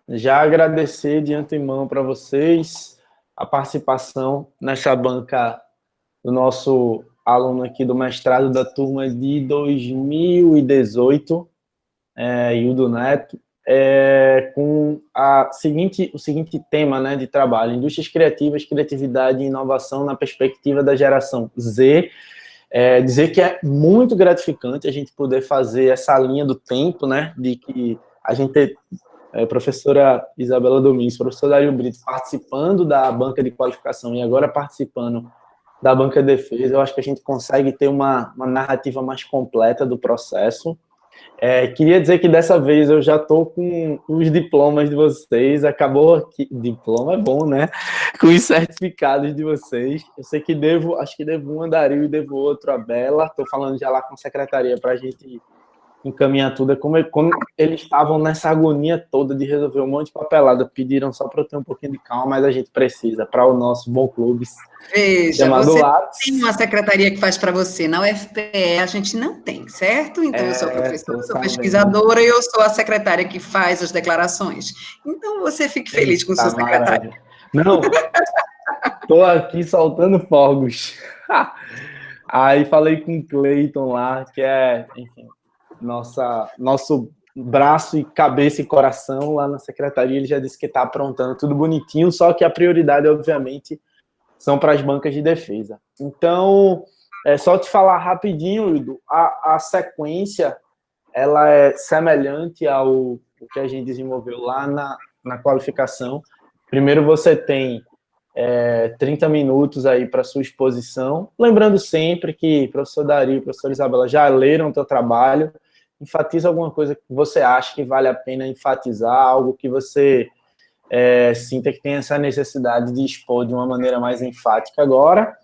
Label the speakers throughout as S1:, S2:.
S1: Já agradecer de antemão para vocês a participação nessa banca do nosso aluno aqui do mestrado da turma de 2018, Hildo Neto, com o seguinte tema, né, de trabalho: indústrias criativas, criatividade e inovação na perspectiva da geração Z. Dizer que é muito gratificante a gente poder fazer essa linha do tempo, né, de que a gente professora Isabela Domingues, professor Dario Brito, participando da banca de qualificação e agora participando da banca de defesa. Eu acho que a gente consegue ter uma narrativa mais completa do processo. Queria dizer que dessa vez eu já estou com os diplomas de vocês, acabou aqui, diploma é bom, né? Com os certificados de vocês. Eu sei que acho que devo um a Dario e devo outro a Bela. Estou falando já lá com a secretaria para a gente encaminhar tudo. Como eles estavam nessa agonia toda de resolver um monte de papelada, pediram só para eu ter um pouquinho de calma, mas a gente precisa para o nosso bom clube.
S2: Veja, você tem uma secretaria que faz para você. Na UFPE a gente não tem, certo? Então, eu sou professora, sou pesquisadora e eu sou a secretária que faz as declarações. Então, você fique feliz com o seu secretário.
S1: Não, estou aqui soltando fogos. Aí falei com o Cleiton lá, que enfim, nosso braço e cabeça e coração lá na secretaria. Ele já disse que está aprontando tudo bonitinho, só que a prioridade, obviamente, são para as bancas de defesa. Então, só te falar rapidinho, Hildo, a sequência ela é semelhante ao que a gente desenvolveu lá na qualificação. Primeiro você tem 30 minutos aí para sua exposição, lembrando sempre que professor Dario e professora Isabela já leram o teu trabalho. Enfatiza alguma coisa que você acha que vale a pena enfatizar, algo que você sinta que tem essa necessidade de expor de uma maneira mais enfática agora.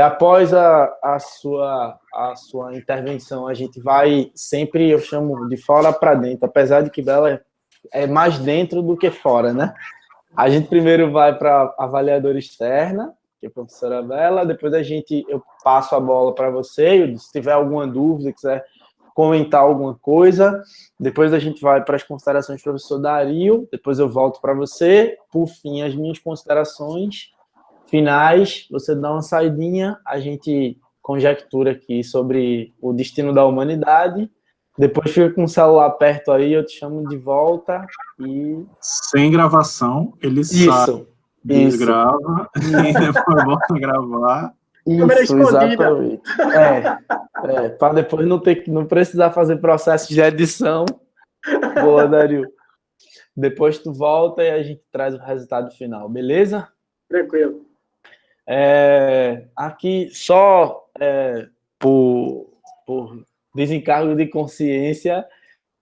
S1: Após a sua intervenção, a gente vai sempre, eu chamo de fora para dentro, apesar de que Bela é mais dentro do que fora, né? A gente primeiro vai para a avaliadora externa, que é a professora Bela, depois eu passo a bola para você, se tiver alguma dúvida, quiser comentar alguma coisa, depois a gente vai para as considerações do professor Dario, depois eu volto para você, por fim, as minhas considerações finais, você dá uma saidinha, a gente conjectura aqui sobre o destino da humanidade, depois fica com o celular perto aí, eu te chamo de volta e...
S3: Sem gravação, ele sai, desgrava, e depois volta a gravar.
S1: Isso, exatamente. Para depois não precisar fazer processo de edição. Boa, Dario. Depois tu volta e a gente traz o resultado final, beleza?
S4: Tranquilo.
S1: Aqui, só por desencargo de consciência,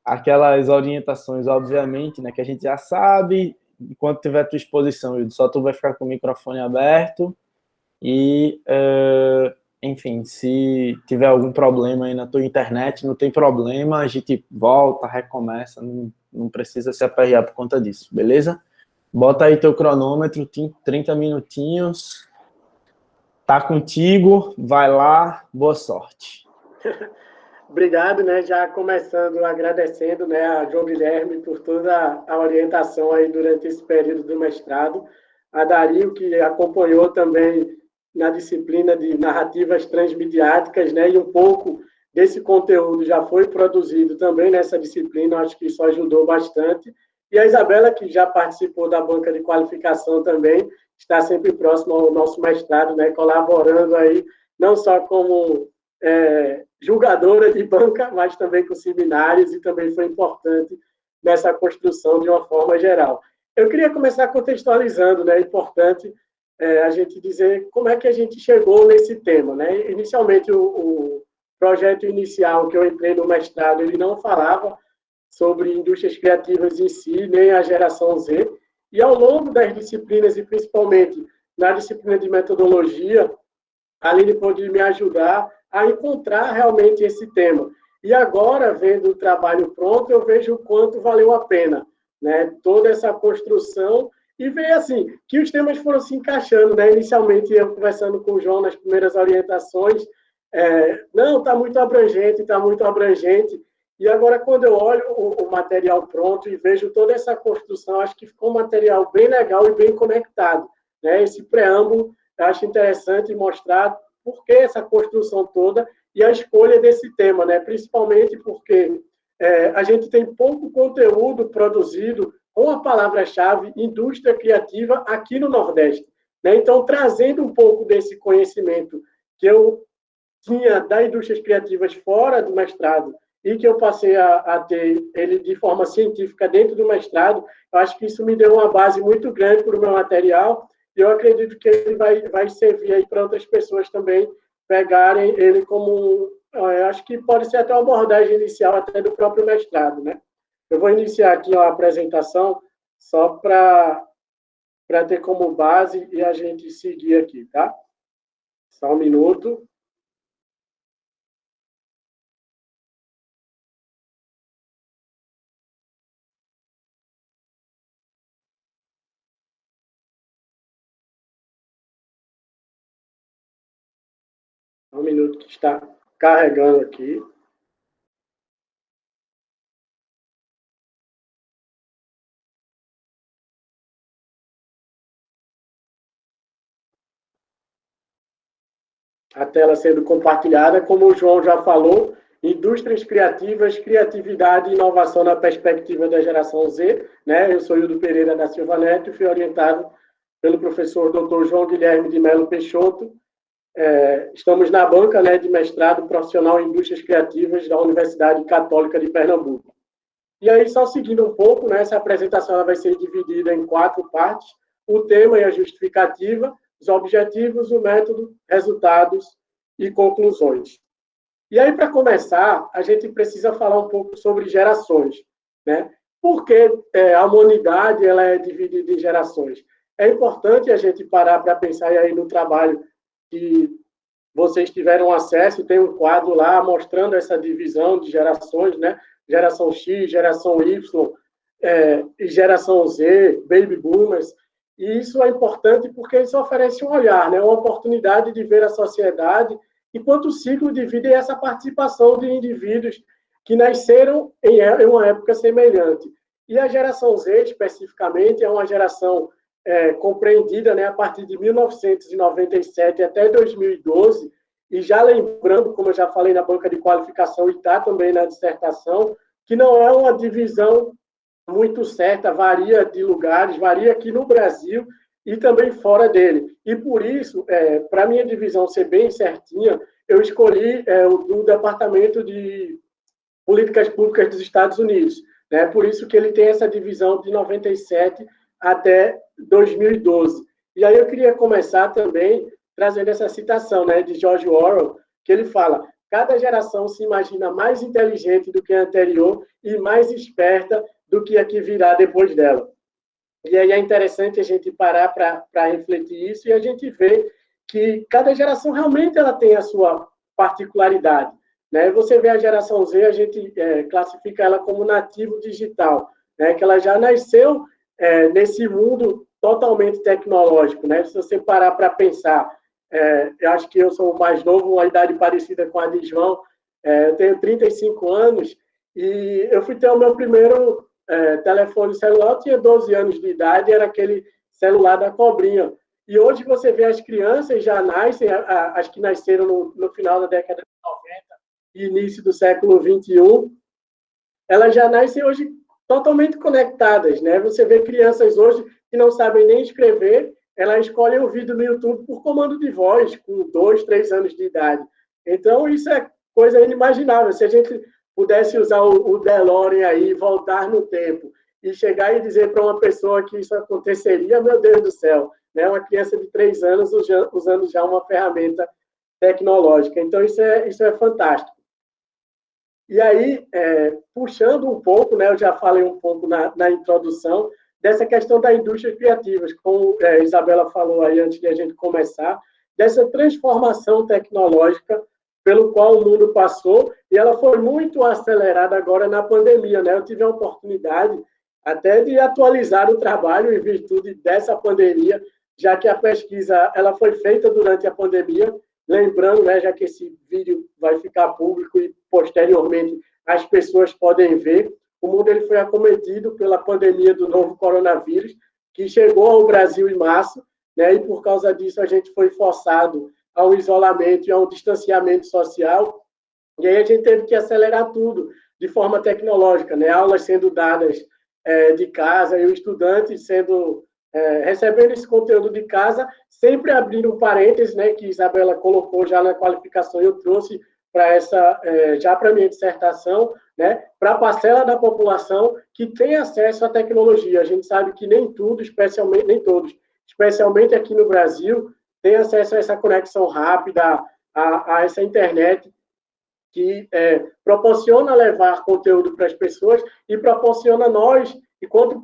S1: aquelas orientações, obviamente, né, que a gente já sabe. Enquanto tiver tua exposição, só tu vai ficar com o microfone aberto. E, enfim, se tiver algum problema aí na tua internet, não tem problema, a gente volta, recomeça, não precisa se aperrear por conta disso, beleza? Bota aí teu cronômetro, 30 minutinhos, tá contigo, vai lá, boa sorte.
S4: Obrigado, né, já começando agradecendo, né, a João Guilherme por toda a orientação aí durante esse período do mestrado, a Dario, que acompanhou também na disciplina de narrativas transmediáticas, né, e um pouco desse conteúdo já foi produzido também nessa disciplina, acho que isso ajudou bastante. E a Isabela, que já participou da banca de qualificação também, está sempre próximo ao nosso mestrado, né, colaborando aí, não só como julgadora de banca, mas também com seminários, e também foi importante nessa construção de uma forma geral. Eu queria começar contextualizando, né, é importante a gente dizer como é que a gente chegou nesse tema, né? Inicialmente, o projeto inicial que eu entrei no mestrado, ele não falava sobre indústrias criativas em si, nem a geração Z, e ao longo das disciplinas, e principalmente na disciplina de metodologia, a Aline pôde me ajudar a encontrar realmente esse tema. E agora, vendo o trabalho pronto, eu vejo o quanto valeu a pena, né? Toda essa construção, e ver assim, que os temas foram se encaixando, né? Inicialmente, eu conversando com o João nas primeiras orientações, não, está muito abrangente, E agora, quando eu olho o material pronto e vejo toda essa construção, acho que ficou um material bem legal e bem conectado, né? Esse preâmbulo, eu acho interessante mostrar por que essa construção toda e a escolha desse tema, né? Principalmente porque a gente tem pouco conteúdo produzido com a palavra-chave indústria criativa aqui no Nordeste, né? Então, trazendo um pouco desse conhecimento que eu tinha das indústrias criativas fora do mestrado e que eu passei a ter ele de forma científica dentro do mestrado, eu acho que isso me deu uma base muito grande para o meu material e eu acredito que ele vai servir aí para outras pessoas também pegarem ele como eu acho que pode ser até uma abordagem inicial até do próprio mestrado, né? Eu vou iniciar aqui a apresentação só para ter como base e a gente seguir aqui, tá? Só um minuto. Um minuto que está carregando aqui. A tela sendo compartilhada, como o João já falou, indústrias criativas, criatividade e inovação na perspectiva da geração Z, né? Eu sou Hildo Pereira da Silva Neto e fui orientado pelo professor Dr. João Guilherme de Melo Peixoto. Estamos na banca, né, de mestrado profissional em indústrias criativas da Universidade Católica de Pernambuco. E aí, só seguindo um pouco, né, essa apresentação ela vai ser dividida em 4 partes: o tema e a justificativa, os objetivos, o método, resultados e conclusões. E aí, para começar, a gente precisa falar um pouco sobre gerações, né? Por que a humanidade ela é dividida em gerações? É importante a gente parar para pensar aí no trabalho que vocês tiveram acesso, tem um quadro lá mostrando essa divisão de gerações, né? Geração X, geração Y, e geração Z, baby boomers. E isso é importante porque isso oferece um olhar, né? Uma oportunidade de ver a sociedade enquanto ciclo de vida e essa participação de indivíduos que nasceram em uma época semelhante. E a geração Z, especificamente, é uma geração compreendida, né, a partir de 1997 até 2012, e já lembrando, como eu já falei na banca de qualificação e está também na dissertação, que não é uma divisão muito certa, varia de lugares, varia aqui no Brasil e também fora dele. E por isso, para a minha divisão ser bem certinha, eu escolhi o Departamento de Políticas Públicas dos Estados Unidos, né? Por isso que ele tem essa divisão de 97 até 2012. E aí eu queria começar também trazendo essa citação, né, de George Orwell, que ele fala: cada geração se imagina mais inteligente do que a anterior e mais esperta do que a que virá depois dela. E aí é interessante a gente parar para refletir isso e a gente vê que cada geração realmente ela tem a sua particularidade, né? Você vê a geração Z, a gente classifica ela como nativo digital, né? Que ela já nasceu nesse mundo totalmente tecnológico, né? Se você parar para pensar, eu acho que eu sou o mais novo, uma idade parecida com a de João, eu tenho 35 anos e eu fui ter o meu primeiro telefone celular, eu tinha 12 anos de idade, era aquele celular da cobrinha. E hoje você vê as crianças já nascem, as que nasceram no final da década de 90 e início do século 21, elas já nascem hoje totalmente conectadas, né? Você vê crianças hoje que não sabem nem escrever, elas escolhem o vídeo no YouTube por comando de voz, com 2, 3 anos de idade. Então, isso é coisa inimaginável. Se a gente pudesse usar o DeLorean aí, voltar no tempo, e chegar e dizer para uma pessoa que isso aconteceria, meu Deus do céu, né? Uma criança de 3 anos usando já uma ferramenta tecnológica. Então, isso é fantástico. E aí, puxando um pouco, né, eu já falei um pouco na introdução, dessa questão da indústria criativa, como a Isabela falou aí antes de a gente começar, dessa transformação tecnológica pelo qual o mundo passou, e ela foi muito acelerada agora na pandemia, né? Eu tive a oportunidade até de atualizar o trabalho em virtude dessa pandemia, já que a pesquisa ela foi feita durante a pandemia, lembrando, né, já que esse vídeo vai ficar público e posteriormente as pessoas podem ver. O mundo ele foi acometido pela pandemia do novo coronavírus, que chegou ao Brasil em março, né? E por causa disso a gente foi forçado ao isolamento e ao distanciamento social. E aí a gente teve que acelerar tudo de forma tecnológica, né? Aulas sendo dadas de casa e o estudante sendo recebendo esse conteúdo de casa, sempre abrindo um parênteses, né? Que Isabela colocou já na qualificação, eu trouxe para essa já para minha dissertação, né? Para a parcela da população que tem acesso à tecnologia. A gente sabe que nem tudo, especialmente nem todos, especialmente aqui no Brasil, tem acesso a essa conexão rápida, a essa internet que proporciona levar conteúdo para as pessoas e proporciona nós, enquanto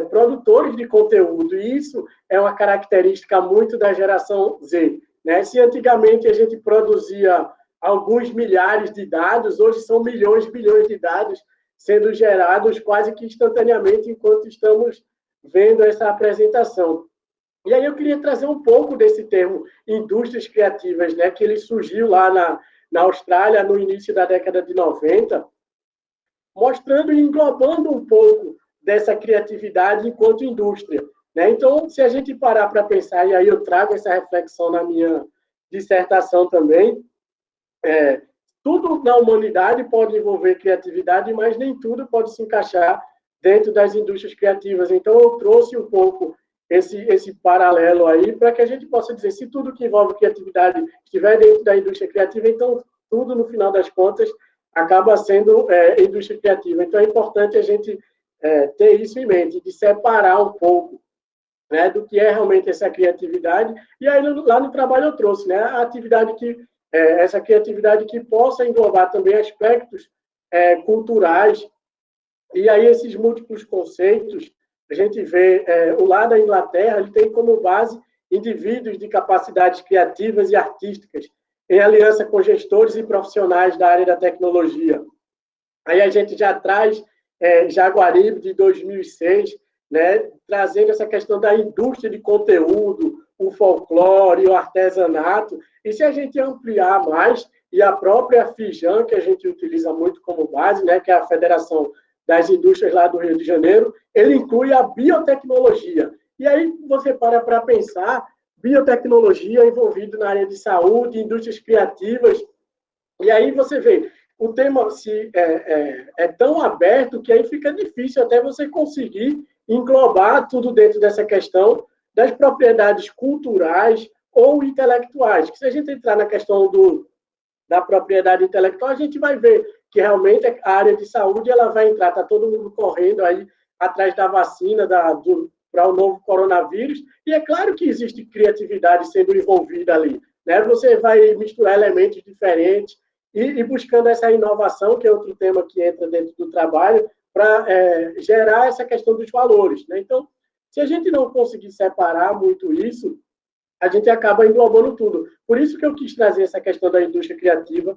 S4: produtores de conteúdo. E isso é uma característica muito da geração Z, né? Se antigamente a gente produzia alguns milhares de dados, hoje são milhões, bilhões de dados sendo gerados quase que instantaneamente enquanto estamos vendo essa apresentação. E aí eu queria trazer um pouco desse termo indústrias criativas, né, que ele surgiu lá na Austrália no início da década de 90, mostrando e englobando um pouco dessa criatividade enquanto indústria, né? Então, se a gente parar para pensar, e aí eu trago essa reflexão na minha dissertação também, tudo na humanidade pode envolver criatividade, mas nem tudo pode se encaixar dentro das indústrias criativas. Então, eu trouxe um pouco esse paralelo aí, para que a gente possa dizer, se tudo que envolve criatividade estiver dentro da indústria criativa, então tudo, no final das contas, acaba sendo indústria criativa. Então, é importante a gente ter isso em mente, de separar um pouco, né, do que é realmente essa criatividade. E aí, lá no trabalho, eu trouxe, né, a atividade essa criatividade que possa englobar também aspectos culturais. E aí, esses múltiplos conceitos, a gente vê o lado da Inglaterra, ele tem como base indivíduos de capacidades criativas e artísticas, em aliança com gestores e profissionais da área da tecnologia. Aí a gente já traz Jaguaribe, de 2006, né, trazendo essa questão da indústria de conteúdo, o folclore, o artesanato. E se a gente ampliar mais, e a própria FIJAN, que a gente utiliza muito como base, né, que é a Federação das Indústrias lá do Rio de Janeiro, ele inclui a biotecnologia. E aí você para pensar, biotecnologia envolvida na área de saúde, indústrias criativas, e aí você vê, o tema é tão aberto que aí fica difícil até você conseguir englobar tudo dentro dessa questão das propriedades culturais ou intelectuais. Que se a gente entrar na questão da propriedade intelectual, a gente vai ver que realmente a área de saúde ela vai entrar, está todo mundo correndo aí atrás da vacina para o novo coronavírus, e é claro que existe criatividade sendo envolvida ali, né? Você vai misturar elementos diferentes e buscando essa inovação, que é outro tema que entra dentro do trabalho, para gerar essa questão dos valores, né? Então, se a gente não conseguir separar muito isso, a gente acaba englobando tudo. Por isso que eu quis trazer essa questão da indústria criativa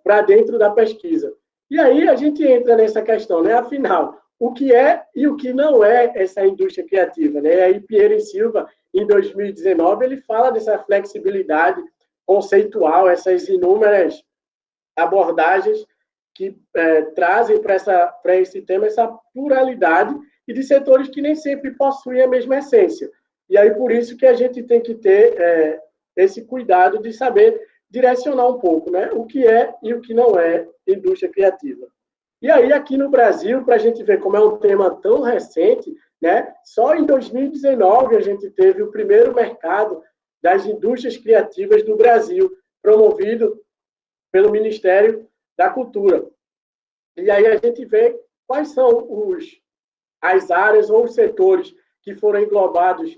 S4: para dentro da pesquisa. E aí a gente entra nessa questão, né? Afinal, o que é e o que não é essa indústria criativa, né? E aí Pierre Silva, em 2019, ele fala dessa flexibilidade conceitual, essas inúmeras abordagens que trazem para esse tema essa pluralidade e de setores que nem sempre possuem a mesma essência. E aí, por isso que a gente tem que ter esse cuidado de saber direcionar um pouco, né? O que é e o que não é indústria criativa. E aí, aqui no Brasil, para a gente ver como é um tema tão recente, né? Só em 2019 a gente teve o primeiro mercado das indústrias criativas do Brasil, promovido pelo Ministério da Cultura. E aí a gente vê quais são as áreas ou os setores que foram englobados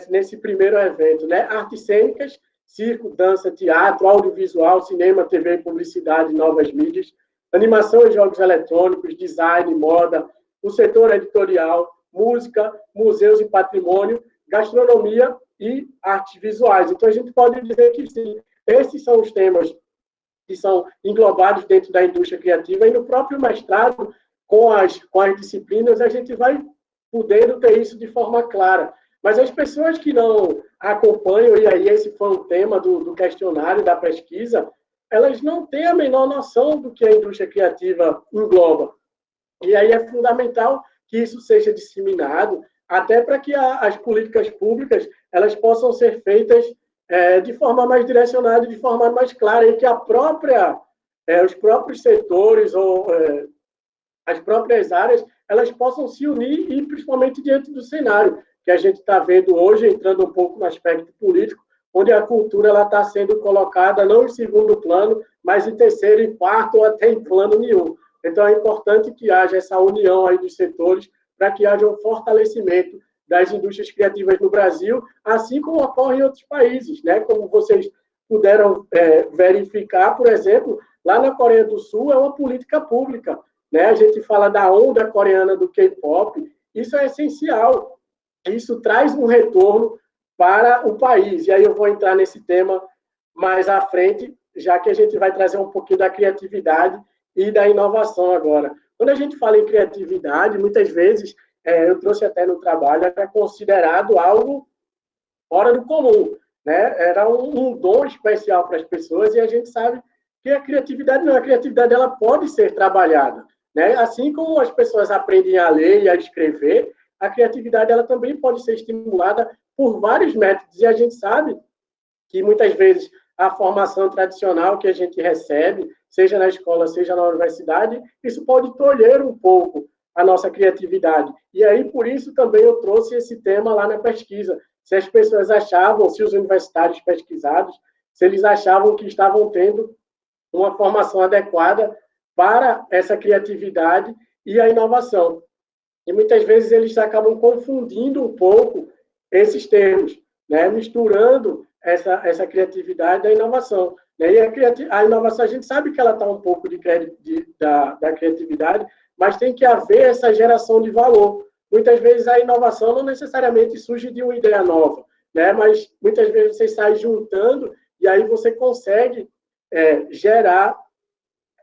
S4: nesse primeiro evento, né? Artes cênicas, circo, dança, teatro, audiovisual, cinema, TV, publicidade, novas mídias, animação e jogos eletrônicos, design, moda, o setor editorial, música, museus e patrimônio, gastronomia e artes visuais. Então, a gente pode dizer que, sim, esses são os temas que são englobados dentro da indústria criativa, e no próprio mestrado, com as disciplinas, a gente vai podendo ter isso de forma clara. Mas as pessoas que não acompanham, e aí esse foi o tema do questionário, da pesquisa, elas não têm a menor noção do que a indústria criativa engloba. E aí é fundamental que isso seja disseminado, até para que as políticas públicas elas possam ser feitas de forma mais direcionada, de forma mais clara, e que os próprios setores ou as próprias áreas elas possam se unir, e principalmente diante do cenário que a gente está vendo hoje, entrando um pouco no aspecto político, onde a cultura está sendo colocada não em segundo plano, mas em terceiro, em quarto ou até em plano nenhum. Então, é importante que haja essa união aí dos setores para que haja um fortalecimento das indústrias criativas no Brasil, assim como ocorre em outros países, né? Como vocês puderam verificar, por exemplo, lá na Coreia do Sul é uma política pública, né? A gente fala da onda coreana do K-pop, isso é essencial, isso traz um retorno para o país. E aí eu vou entrar nesse tema mais à frente, já que a gente vai trazer um pouquinho da criatividade e da inovação agora. Quando a gente fala em criatividade, muitas vezes, eu trouxe até no trabalho, era considerado algo fora do comum, né? Era um dom especial para as pessoas, e a gente sabe que a criatividade ela pode ser trabalhada, né? Assim como as pessoas aprendem a ler e a escrever, a criatividade ela também pode ser estimulada por vários métodos, e a gente sabe que muitas vezes a formação tradicional que a gente recebe, seja na escola, seja na universidade, isso pode tolher um pouco a nossa criatividade. E aí, por isso, também eu trouxe esse tema lá na pesquisa. Se as pessoas achavam, se os universitários pesquisados, se eles achavam que estavam tendo uma formação adequada para essa criatividade e a inovação. E muitas vezes eles acabam confundindo um pouco esses termos, né? Misturando essa criatividade da inovação. Né? E a inovação, a gente sabe que ela está um pouco da criatividade, mas tem que haver essa geração de valor. Muitas vezes a inovação não necessariamente surge de uma ideia nova, né? Mas muitas vezes você sai juntando e aí você consegue gerar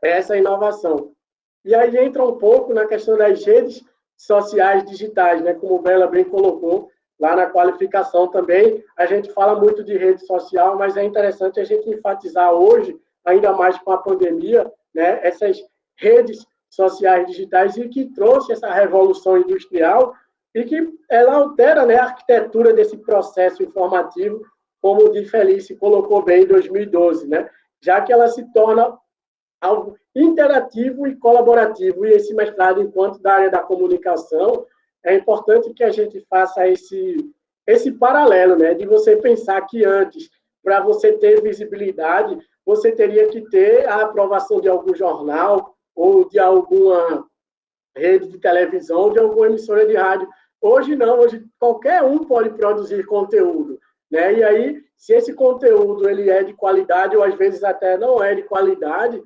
S4: essa inovação. E aí entra um pouco na questão das redes sociais digitais, né? Como o Bela bem colocou, lá na qualificação também, a gente fala muito de rede social, mas é interessante a gente enfatizar hoje, ainda mais com a pandemia, né, essas redes sociais digitais, e que trouxe essa revolução industrial e que ela altera, né, a arquitetura desse processo informativo, como o Di Felice colocou bem em 2012, né, já que ela se torna algo interativo e colaborativo. E esse mestrado, enquanto da área da comunicação, é importante que a gente faça esse paralelo, né? De você pensar que antes, para você ter visibilidade, você teria que ter a aprovação de algum jornal ou de alguma rede de televisão, ou de alguma emissora de rádio. Hoje não, hoje qualquer um pode produzir conteúdo, né? E aí, se esse conteúdo ele é de qualidade, ou às vezes até não é de qualidade,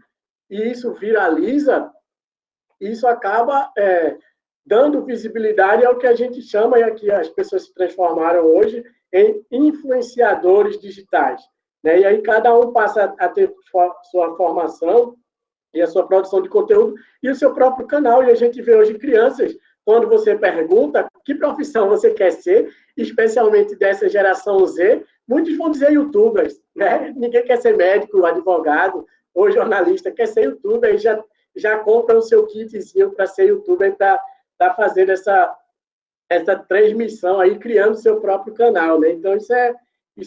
S4: e isso viraliza, isso acaba dando visibilidade ao que a gente chama, e aqui as pessoas se transformaram hoje, em influenciadores digitais. Né? E aí cada um passa a ter sua formação e a sua produção de conteúdo e o seu próprio canal. E a gente vê hoje crianças, quando você pergunta que profissão você quer ser, especialmente dessa geração Z, muitos vão dizer youtubers. Né? Ninguém quer ser médico, advogado ou jornalista, quer ser youtuber e já compra o seu kitzinho para ser youtuber, está fazendo essa transmissão aí, criando seu próprio canal, né? Então, isso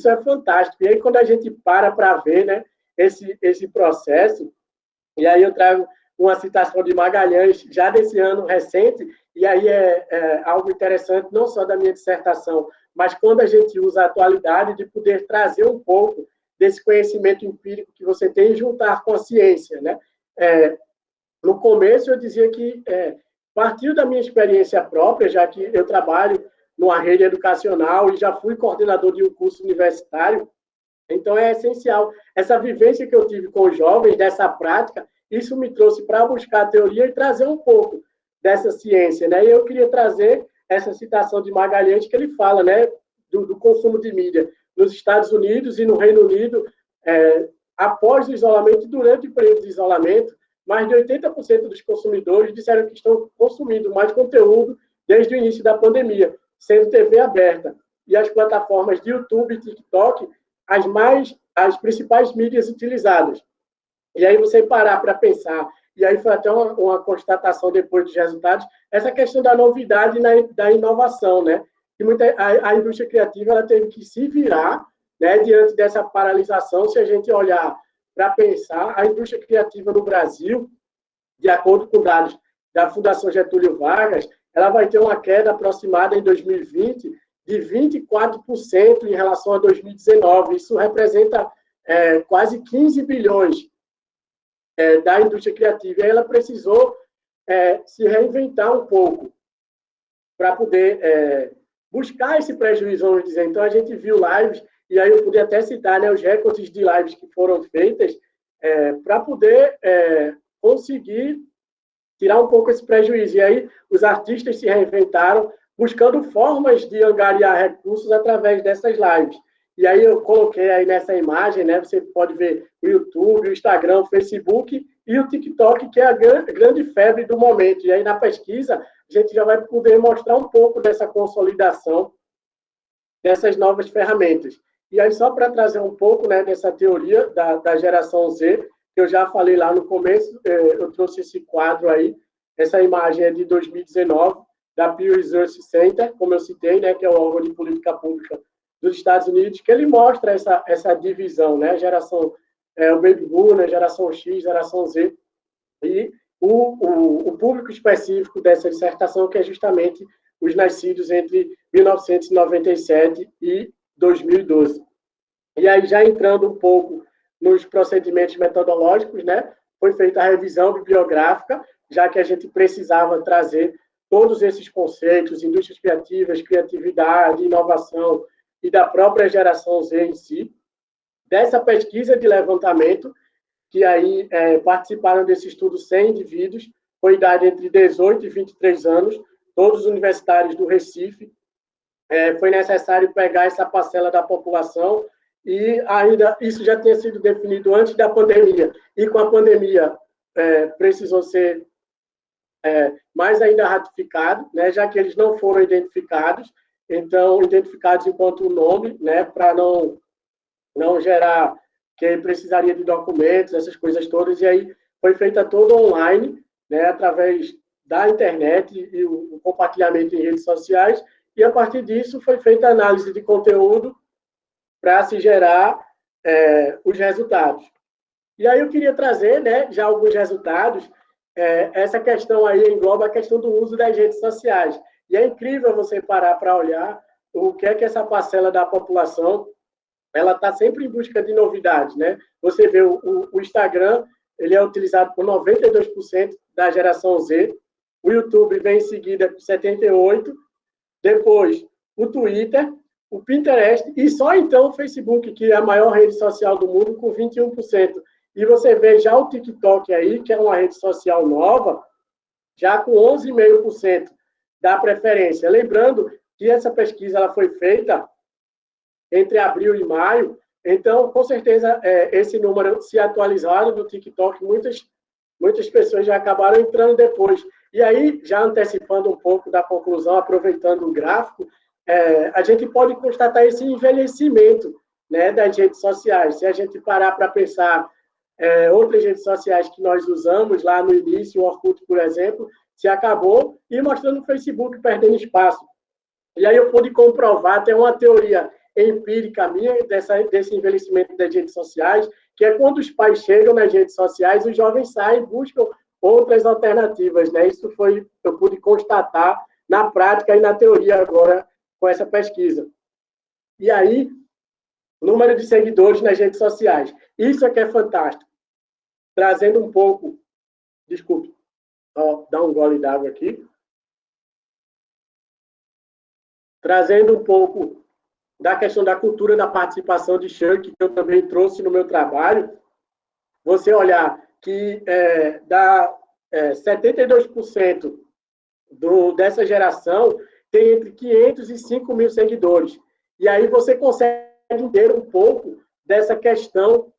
S4: é fantástico. E aí, quando a gente para ver, né, esse processo, e aí eu trago uma citação de Magalhães, já desse ano recente, e aí é algo interessante, não só da minha dissertação, mas quando a gente usa a atualidade de poder trazer um pouco desse conhecimento empírico que você tem e juntar com a ciência, né? No começo, eu dizia que partiu da minha experiência própria, já que eu trabalho numa rede educacional e já fui coordenador de um curso universitário, então é essencial. Essa vivência que eu tive com os jovens, dessa prática, isso me trouxe para buscar a teoria e trazer um pouco dessa ciência, né? E eu queria trazer essa citação de Magalhães, que ele fala, né, do consumo de mídia nos Estados Unidos e no Reino Unido, após o isolamento e durante o período de isolamento, mais de 80% dos consumidores disseram que estão consumindo mais conteúdo desde o início da pandemia, sendo TV aberta. E as plataformas de YouTube e TikTok as principais mídias utilizadas. E aí você parar para pensar, e aí foi até uma constatação depois dos resultados, essa questão da novidade e da inovação, né? Que a indústria criativa ela teve que se virar, né, diante dessa paralisação. Se a gente olhar para pensar, a indústria criativa no Brasil, de acordo com dados da Fundação Getúlio Vargas, ela vai ter uma queda aproximada em 2020 de 24% em relação a 2019. Isso representa quase 15 bilhões da indústria criativa. E aí ela precisou se reinventar um pouco para poder buscar esse prejuízo, vamos dizer. Então, a gente viu lives, e aí eu podia até citar, né, os recordes de lives que foram feitas para poder conseguir tirar um pouco esse prejuízo. E aí os artistas se reinventaram, buscando formas de angariar recursos através dessas lives. E aí eu coloquei aí nessa imagem, né, você pode ver o YouTube, o Instagram, o Facebook e o TikTok, que é a grande febre do momento. E aí na pesquisa a gente já vai poder mostrar um pouco dessa consolidação dessas novas ferramentas. E aí só para trazer um pouco, né, dessa teoria da geração Z, que eu já falei lá no começo, eu trouxe esse quadro aí, essa imagem é de 2019, da Pew Research Center, como eu citei, né, que é o órgão de política pública dos Estados Unidos, que ele mostra essa divisão, né, geração, o Baby Boom, né, geração X, geração Z, e o público específico dessa dissertação, que é justamente os nascidos entre 1997 e 2012. E aí, já entrando um pouco nos procedimentos metodológicos, né, foi feita a revisão bibliográfica, já que a gente precisava trazer todos esses conceitos, indústrias criativas, criatividade, inovação e da própria geração Z em si, dessa pesquisa de levantamento, que aí participaram desse estudo 100 indivíduos, com idade entre 18 e 23 anos, todos universitários do Recife. Foi necessário pegar essa parcela da população, e ainda isso já tinha sido definido antes da pandemia, e com a pandemia precisou ser mais ainda ratificado, né, já que eles não foram identificados, então, identificados enquanto nome, né, para não gerar que precisaria de documentos, essas coisas todas, e aí foi feita toda online, né, através da internet e o compartilhamento em redes sociais, e a partir disso foi feita a análise de conteúdo para se gerar os resultados. E aí eu queria trazer, né, já alguns resultados. Essa questão aí engloba a questão do uso das redes sociais. E é incrível você parar para olhar o que é que essa parcela da população ela está sempre em busca de novidades, né? Você vê o Instagram, ele é utilizado por 92% da geração Z, o YouTube vem em seguida com 78%, depois o Twitter, o Pinterest e só então o Facebook, que é a maior rede social do mundo, com 21%. E você vê já o TikTok aí, que é uma rede social nova, já com 11,5% da preferência. Lembrando que essa pesquisa ela foi feita entre abril e maio, então, com certeza, esse número se atualizado do TikTok, muitas pessoas já acabaram entrando depois. E aí, já antecipando um pouco da conclusão, aproveitando o gráfico, a gente pode constatar esse envelhecimento, né, das redes sociais. Se a gente parar para pensar outras redes sociais que nós usamos lá no início, o Orkut, por exemplo, se acabou, e mostrando o Facebook perdendo espaço. E aí eu pude comprovar, tem uma teoria empírica minha desse envelhecimento das redes sociais, que é quando os pais chegam nas redes sociais, os jovens saem e buscam outras alternativas, né? Isso eu pude constatar na prática e na teoria agora com essa pesquisa. E aí, número de seguidores nas redes sociais. Isso é que é fantástico. Trazendo um pouco... Desculpe, dá um gole d'água aqui. Trazendo um pouco da questão da cultura da participação de Shank, que eu também trouxe no meu trabalho, você olhar que 72% dessa geração tem entre 500 e 5 mil seguidores. E aí você consegue entender um pouco dessa questão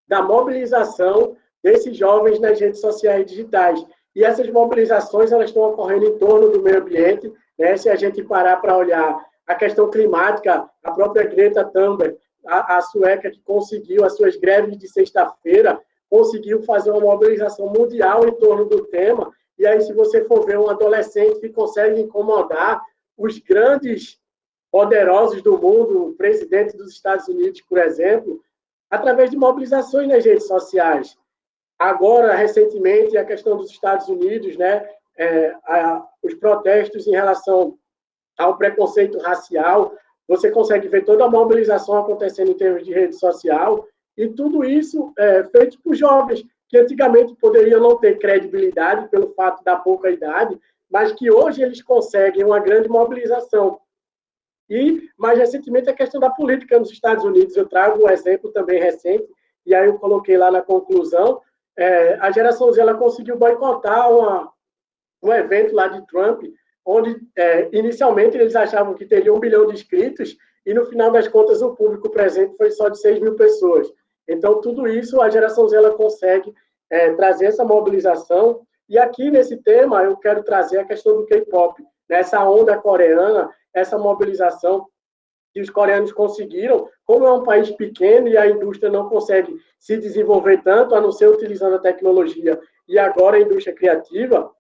S4: da mobilização desses jovens nas redes sociais digitais. E essas mobilizações elas estão ocorrendo em torno do meio ambiente, né? Se a gente parar para olhar a questão climática, a própria Greta Thunberg, a sueca que conseguiu as suas greves de sexta-feira, conseguiu fazer uma mobilização mundial em torno do tema, e aí, se você for ver um adolescente que consegue incomodar os grandes poderosos do mundo, o presidente dos Estados Unidos, por exemplo, através de mobilizações nas redes sociais. Agora, recentemente, a questão dos Estados Unidos, né, os protestos em relação ao preconceito racial, você consegue ver toda a mobilização acontecendo em termos de rede social, e tudo isso feito por jovens, que antigamente poderiam não ter credibilidade pelo fato da pouca idade, mas que hoje eles conseguem uma grande mobilização. E, mais recentemente, a questão da política nos Estados Unidos. Eu trago um exemplo também recente, e aí eu coloquei lá na conclusão, a geração Z ela conseguiu boicotar um evento lá de Trump, onde inicialmente eles achavam que teria 1 bilhão de inscritos, e no final das contas o público presente foi só de 6 mil pessoas. Então, tudo isso a geração Z ela consegue trazer essa mobilização. E aqui nesse tema eu quero trazer a questão do K-pop, essa onda coreana, essa mobilização que os coreanos conseguiram. Como é um país pequeno e a indústria não consegue se desenvolver tanto, a não ser utilizando a tecnologia e agora a indústria criativa,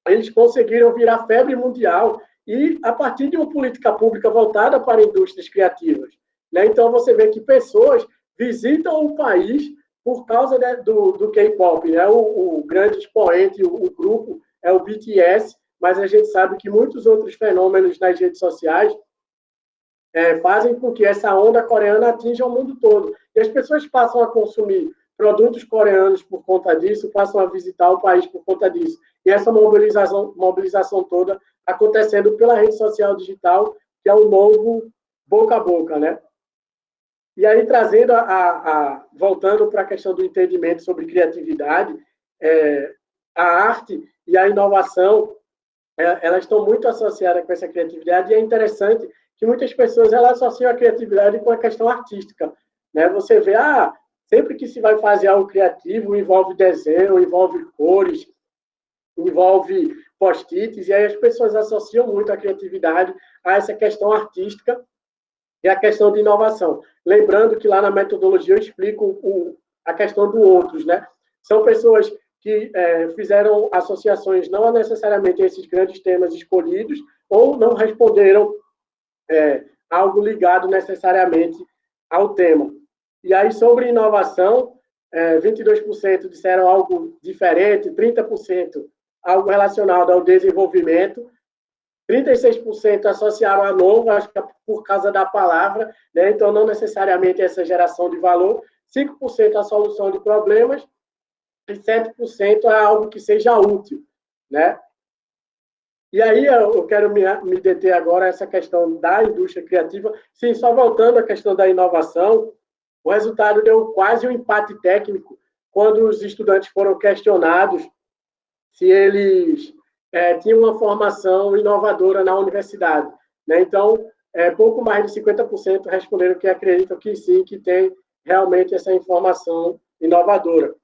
S4: eles conseguiram virar febre mundial e a partir de uma política pública voltada para indústrias criativas. Né? Então, você vê que pessoas visitam o país por causa do K-pop. Né? O grande expoente, o grupo, é o BTS, mas a gente sabe que muitos outros fenômenos nas redes sociais fazem com que essa onda coreana atinja o mundo todo. E as pessoas passam a consumir produtos coreanos por conta disso, passam a visitar o país por conta disso. E essa mobilização toda acontecendo pela rede social digital, que é o novo boca a boca, né? E aí, trazendo voltando para a questão do entendimento sobre criatividade, a arte e a inovação, elas estão muito associadas com essa criatividade, e é interessante que muitas pessoas elas associam a criatividade com a questão artística. Né? Você vê, sempre que se vai fazer algo criativo, envolve desenho, envolve cores, envolve post-its, e aí as pessoas associam muito a criatividade a essa questão artística e a questão de inovação. Lembrando que lá na metodologia eu explico a questão do outros, né? São pessoas que fizeram associações não necessariamente a esses grandes temas escolhidos, ou não responderam algo ligado necessariamente ao tema. E aí, sobre inovação, 22% disseram algo diferente, 30% algo relacionado ao desenvolvimento, 36% associaram a novo, acho que é por causa da palavra, né? Então não necessariamente essa geração de valor, 5% a solução de problemas e 7% é algo que seja útil, né? E aí eu quero me deter agora a essa questão da indústria criativa. Sim, só voltando à questão da inovação, o resultado deu quase um empate técnico quando os estudantes foram questionados se eles tinham uma formação inovadora na universidade. Né? Então, pouco mais de 50% responderam que acreditam que sim, que tem realmente essa informação inovadora.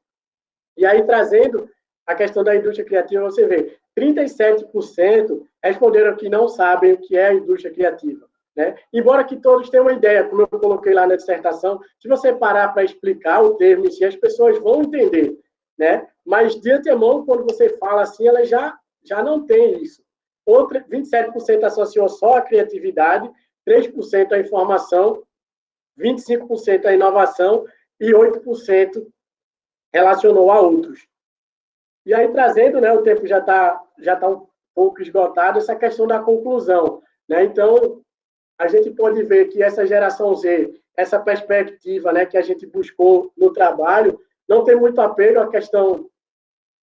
S4: E aí, trazendo a questão da indústria criativa, você vê, 37% responderam que não sabem o que é a indústria criativa. Né? Embora que todos tenham uma ideia, como eu coloquei lá na dissertação, se você parar para explicar o termo, se as pessoas vão entender. Né? Mas, de antemão, quando você fala assim, elas já não têm isso. 27% associou só a criatividade, 3% a informação, 25% a inovação e 8% relacionou a outros. E aí, trazendo, né, o tempo já está um pouco esgotado, essa questão da conclusão. Né? Então, a gente pode ver que essa geração Z, essa perspectiva, né, que a gente buscou no trabalho, não tem muito apego à questão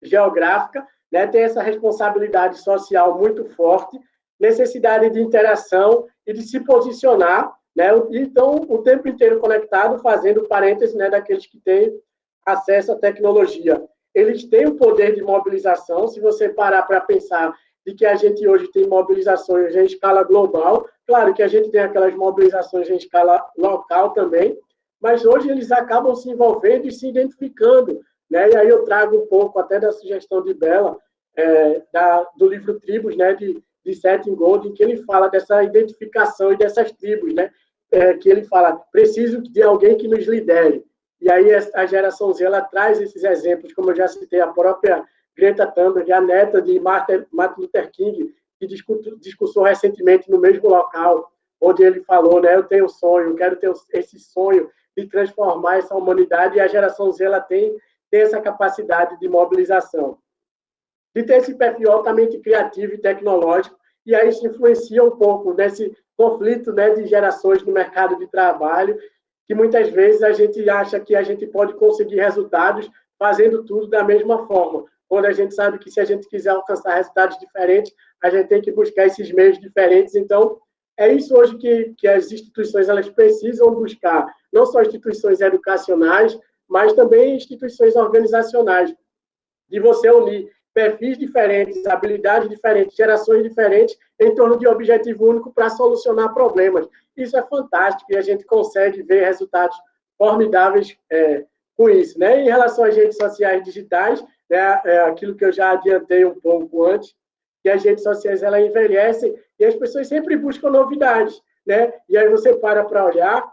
S4: geográfica, né, tem essa responsabilidade social muito forte, necessidade de interação e de se posicionar, né, então, o tempo inteiro conectado, fazendo parênteses, né, daqueles que têm acesso à tecnologia. Eles têm o poder de mobilização, se você parar para pensar de que a gente hoje tem mobilizações em escala global, claro que a gente tem aquelas mobilizações em escala local também, mas hoje eles acabam se envolvendo e se identificando, né? E aí eu trago um pouco até da sugestão de Bela, do livro Tribos, né, de Seth Godin, que ele fala dessa identificação e dessas tribos, né? Que ele fala, preciso de alguém que nos lidere. E aí a geração Z, ela traz esses exemplos, como eu já citei, a própria Greta Thunberg, a neta de Martin Luther King, que discursou recentemente no mesmo local, onde ele falou, né, eu tenho um sonho, eu quero ter esse sonho de transformar essa humanidade, e a geração Z, ela tem essa capacidade de mobilização. De ter esse perfil altamente criativo e tecnológico, e aí isso influencia um pouco nesse conflito, né, de gerações no mercado de trabalho, que muitas vezes a gente acha que a gente pode conseguir resultados fazendo tudo da mesma forma, quando a gente sabe que se a gente quiser alcançar resultados diferentes, a gente tem que buscar esses meios diferentes. Então, é isso hoje que as instituições elas precisam buscar, não só instituições educacionais, mas também instituições organizacionais, de você unir perfis diferentes, habilidades diferentes, gerações diferentes, em torno de um objetivo único para solucionar problemas. Isso é fantástico e a gente consegue ver resultados formidáveis com isso. Né? Em relação às redes sociais digitais, né, aquilo que eu já adiantei um pouco antes, que as redes sociais elas envelhecem e as pessoas sempre buscam novidades. Né? E aí você para olhar,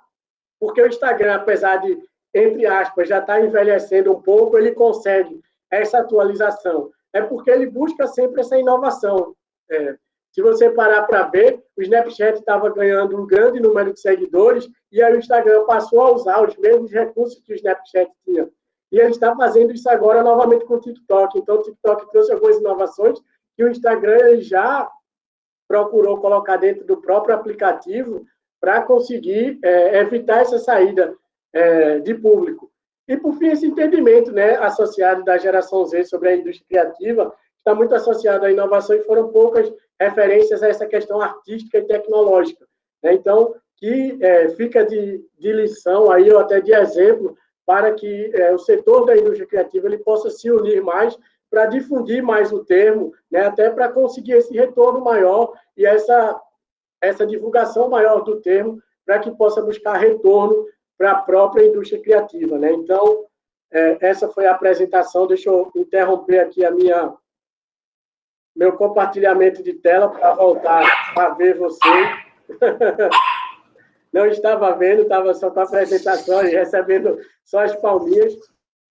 S4: porque o Instagram, apesar de, entre aspas, já estar envelhecendo um pouco, ele consegue essa atualização. É porque ele busca sempre essa inovação. Se você parar para ver, o Snapchat estava ganhando um grande número de seguidores e aí o Instagram passou a usar os mesmos recursos que o Snapchat tinha. E ele está fazendo isso agora novamente com o TikTok. Então, o TikTok trouxe algumas inovações que o Instagram já procurou colocar dentro do próprio aplicativo para conseguir evitar essa saída de público. E, por fim, esse entendimento, né, associado da geração Z sobre a indústria criativa, está muito associado à inovação e foram poucas referências a essa questão artística e tecnológica. Né? Então, que fica de lição, aí, ou até de exemplo, para que o setor da indústria criativa ele possa se unir mais para difundir mais o termo, né, até para conseguir esse retorno maior e essa divulgação maior do termo, para que possa buscar retorno para a própria indústria criativa. Né? Então, essa foi a apresentação. Deixa eu interromper aqui meu compartilhamento de tela para voltar a ver vocês. Não estava vendo, estava só com a apresentação e recebendo só as palminhas.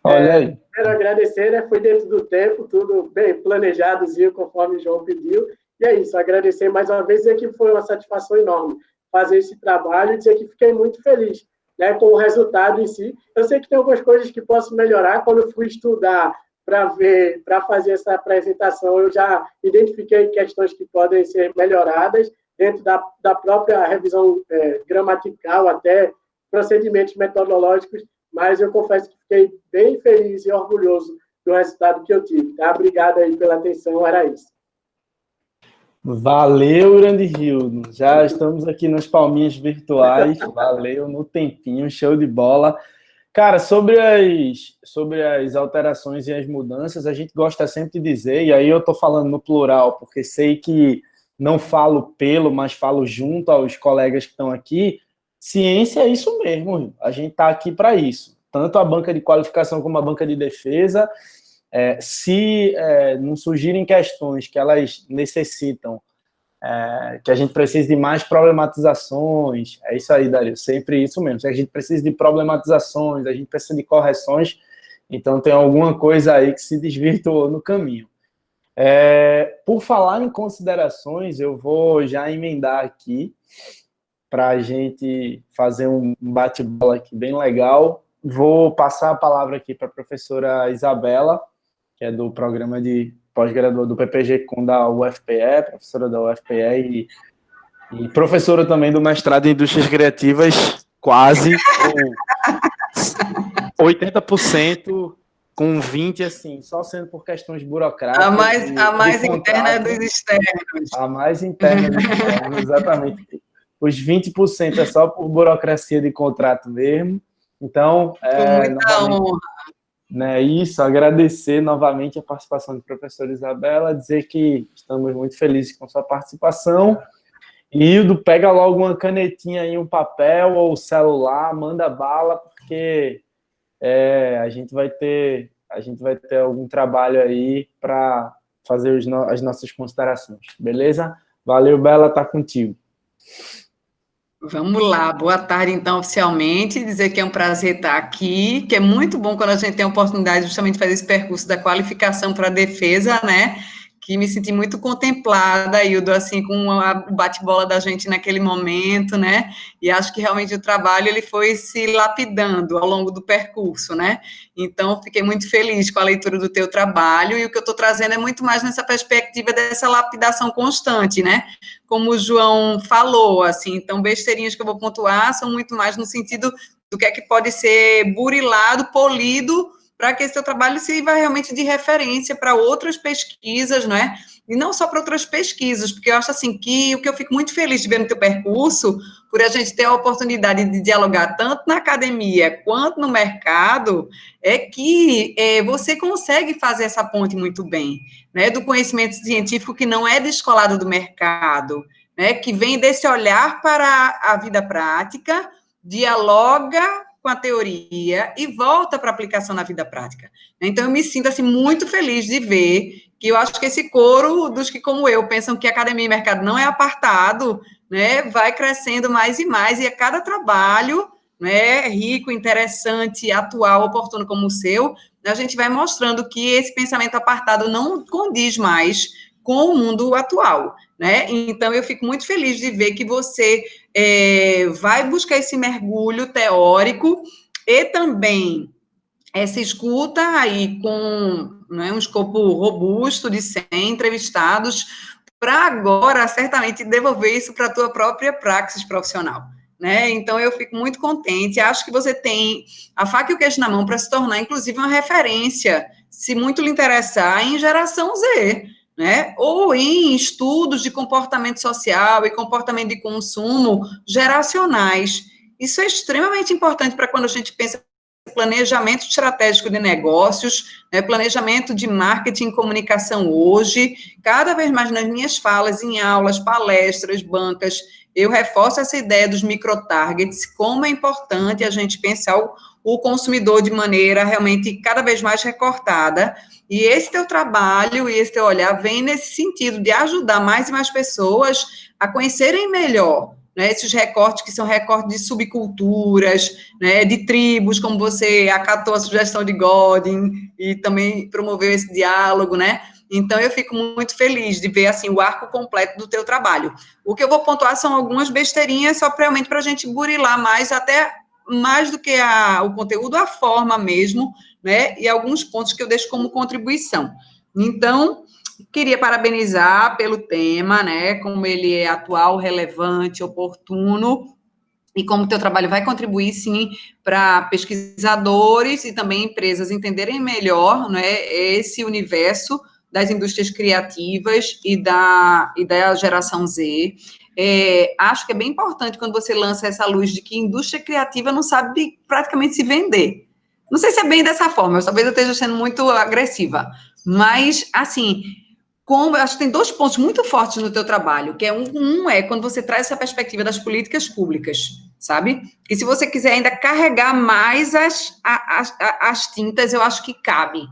S1: Olha aí.
S4: Quero agradecer, né? Foi dentro do tempo, tudo bem planejadozinho, conforme o João pediu. E é isso, agradecer mais uma vez, dizer que foi uma satisfação enorme fazer esse trabalho e dizer que fiquei muito feliz, né, com o resultado em si. Eu sei que tem algumas coisas que posso melhorar. Quando eu fui estudar para fazer essa apresentação, eu já identifiquei questões que podem ser melhoradas dentro da própria revisão gramatical, até procedimentos metodológicos, mas eu confesso que fiquei bem feliz e orgulhoso do resultado que eu tive. Tá? Obrigado aí pela atenção, era isso.
S1: Valeu, Grande Rio. Já estamos aqui nas palminhas virtuais. Valeu no tempinho, show de bola. Cara, sobre as alterações e as mudanças, a gente gosta sempre de dizer, e aí eu estou falando no plural, porque sei que não falo pelo, mas falo junto aos colegas que estão aqui, ciência é isso mesmo, a gente está aqui para isso. Tanto a banca de qualificação como a banca de defesa, se não surgirem questões que elas necessitam, que a gente precisa de mais problematizações, é isso aí, Dario, sempre isso mesmo, se a gente precisa de problematizações, a gente precisa de correções, então tem alguma coisa aí que se desvirtuou no caminho. Por falar em considerações, eu vou já emendar aqui para a gente fazer um bate-bola aqui bem legal. Vou passar a palavra aqui para a professora Isabela, que é do programa de pós-graduação do PPG-Com da UFPE, professora da UFPE e professora também do mestrado em Indústrias Criativas, quase, com 80%, com 20%, assim, só sendo por questões burocráticas.
S2: A mais interna dos externos.
S1: A mais interna dos externos, exatamente. Os 20% é só por burocracia de contrato mesmo. Então,
S2: com muita honra.
S1: Né, isso, agradecer novamente a participação da professora Isabela, dizer que estamos muito felizes com sua participação. Hildo, pega logo uma canetinha e um papel ou celular, manda bala, porque a gente vai ter algum trabalho aí para fazer as nossas considerações, beleza? Valeu, Bela, tá contigo.
S2: Vamos lá, boa tarde, então, oficialmente, dizer que é um prazer estar aqui, que é muito bom quando a gente tem a oportunidade justamente de fazer esse percurso da qualificação para a defesa, né, que me senti muito contemplada, Hildo, assim, com o bate-bola da gente naquele momento, né, e acho que realmente o trabalho, ele foi se lapidando ao longo do percurso, né, então fiquei muito feliz com a leitura do teu trabalho, e o que eu estou trazendo é muito mais nessa perspectiva dessa lapidação constante, né, como o João falou, assim, então besteirinhas que eu vou pontuar são muito mais no sentido do que é que pode ser burilado, polido, para que esse teu trabalho sirva realmente de referência para outras pesquisas, não é? E não só para outras pesquisas, porque eu acho assim que o que eu fico muito feliz de ver no teu percurso, por a gente ter a oportunidade de dialogar tanto na academia quanto no mercado, é que você consegue fazer essa ponte muito bem, né? Do conhecimento científico que não é descolado do mercado, né? Que vem desse olhar para a vida prática, dialoga com a teoria e volta para a aplicação na vida prática. Então, eu me sinto, assim, muito feliz de ver que eu acho que esse coro dos que, como eu, pensam que academia e mercado não é apartado, né, vai crescendo mais e mais, e a cada trabalho, né, rico, interessante, atual, oportuno como o seu, a gente vai mostrando que esse pensamento apartado não condiz mais com o mundo atual, né? Então, eu fico muito feliz de ver que você vai buscar esse mergulho teórico e também essa escuta aí com, né, um escopo robusto de 100 entrevistados para agora, certamente, devolver isso para a tua própria praxis profissional, né? Então, eu fico muito contente, acho que você tem a faca e o queijo na mão para se tornar, inclusive, uma referência, se muito lhe interessar, em geração Z, né? Ou em estudos de comportamento social e comportamento de consumo geracionais. Isso é extremamente importante para quando a gente pensa em planejamento estratégico de negócios, né, planejamento de marketing e comunicação hoje. Cada vez mais nas minhas falas, em aulas, palestras, bancas, eu reforço essa ideia dos microtargets, como é importante a gente pensar o consumidor de maneira realmente cada vez mais recortada. E esse teu trabalho e esse teu olhar vem nesse sentido de ajudar mais e mais pessoas a conhecerem melhor, né, esses recortes que são recortes de subculturas, né, de tribos, como você acatou a sugestão de Godin e também promoveu esse diálogo, né? Então, eu fico muito feliz de ver, assim, o arco completo do teu trabalho. O que eu vou pontuar são algumas besteirinhas, só realmente para a gente burilar mais, até mais do que o conteúdo, a forma mesmo, né, e alguns pontos que eu deixo como contribuição. Então, queria parabenizar pelo tema, né, como ele é atual, relevante, oportuno, e como o teu trabalho vai contribuir, sim, para pesquisadores e também empresas entenderem melhor, né, esse universo das indústrias criativas e da geração Z. Acho que é bem importante quando você lança essa luz de que indústria criativa não sabe praticamente se vender. Não sei se é bem dessa forma, talvez eu esteja sendo muito agressiva, mas, assim, eu acho que tem dois pontos muito fortes no teu trabalho, que é um é quando você traz essa perspectiva das políticas públicas, sabe? E se você quiser ainda carregar mais as tintas, eu acho que cabe,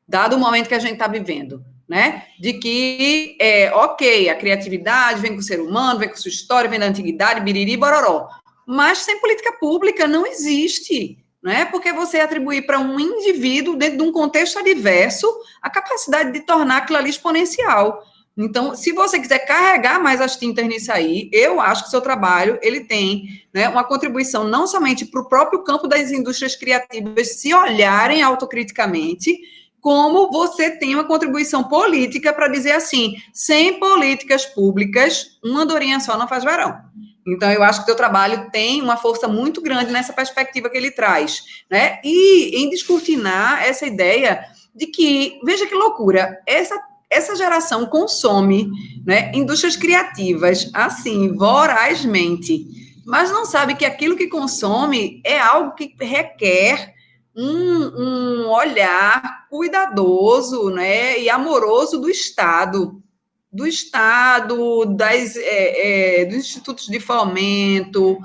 S2: dado o momento que a gente está vivendo, né? De que, ok, a criatividade vem com o ser humano, vem com sua história, vem da antiguidade, biriri, bororó, mas sem política pública não existe, né? Porque você atribuir para um indivíduo, dentro de um contexto adverso, a capacidade de tornar aquilo ali exponencial. Então, se você quiser carregar mais as tintas nisso aí, eu acho que o seu trabalho, ele tem, né, uma contribuição não somente para o próprio campo das indústrias criativas se olharem autocriticamente, como você tem uma contribuição política para dizer assim, sem políticas públicas, uma andorinha só não faz verão. Então, eu acho que o teu trabalho tem uma força muito grande nessa perspectiva que ele traz, né? E em descortinar essa ideia de que, veja que loucura, essa geração consome, né, indústrias criativas, assim, vorazmente, mas não sabe que aquilo que consome é algo que requer um olhar cuidadoso, né, e amoroso do Estado, dos institutos de fomento,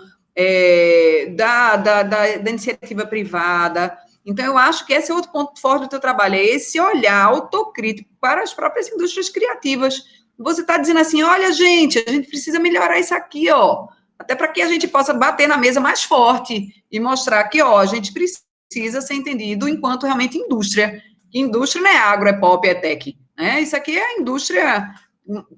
S2: da iniciativa privada. Então, eu acho que esse é outro ponto forte do teu trabalho, é esse olhar autocrítico para as próprias indústrias criativas. Você está dizendo assim, olha, gente, a gente precisa melhorar isso aqui, ó. Até para que a gente possa bater na mesa mais forte e mostrar que, ó, a gente precisa ser entendido enquanto realmente indústria. Indústria não é agro, é pop, é tech, né? Isso aqui é a indústria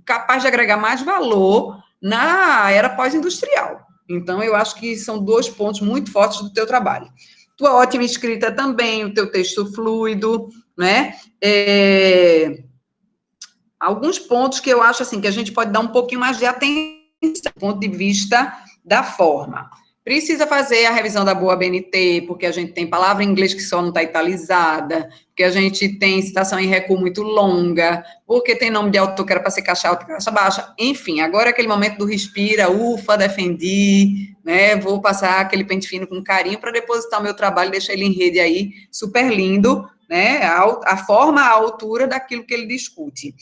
S2: capaz de agregar mais valor na era pós-industrial. Então, eu acho que são 2 pontos muito fortes do teu trabalho. Tua ótima escrita também, o teu texto fluido, né? Alguns pontos que eu acho, assim, que a gente pode dar um pouquinho mais de atenção, do ponto de vista da forma. Precisa fazer a revisão da boa BNT, porque a gente tem palavra em inglês que só não está italizada, porque a gente tem citação em recuo muito longa, porque tem nome de autor que era para ser caixa alta, caixa baixa. Enfim, agora é aquele momento do respira, ufa, defendi, né? Vou passar aquele pente fino com carinho para depositar o meu trabalho e deixar ele em rede aí, super lindo, né? A forma, a altura daquilo que ele discute.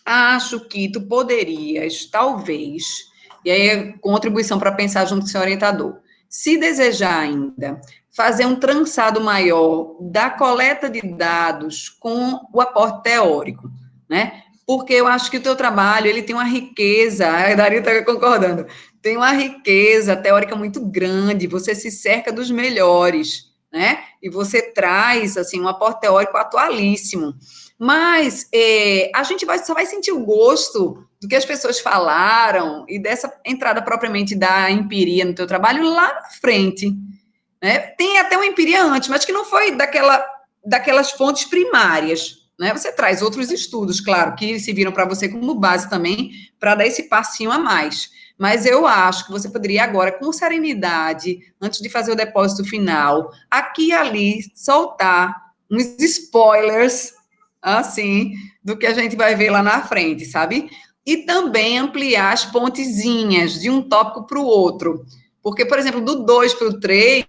S2: Acho que tu poderias, talvez, e aí é contribuição para pensar junto com o seu orientador, se desejar ainda, fazer um trançado maior da coleta de dados com o aporte teórico, né? Porque eu acho que o teu trabalho, ele tem uma riqueza, a Daria está concordando, tem uma riqueza teórica muito grande, você se cerca dos melhores, né? E você traz, assim, um aporte teórico atualíssimo. Mas a gente só vai sentir o gosto do que as pessoas falaram e dessa entrada propriamente da empiria no teu trabalho lá na frente. Né? Tem até uma empiria antes, mas que não foi daquelas fontes primárias. Né? Você traz outros estudos, claro, que se viram para você como base também, para dar esse passinho a mais. Mas eu acho que você poderia agora, com serenidade, antes de fazer o depósito final, aqui e ali, soltar uns spoilers, assim, do que a gente vai ver lá na frente, sabe? E também ampliar as pontezinhas de um tópico para o outro. Porque, por exemplo, do 2 para o 3,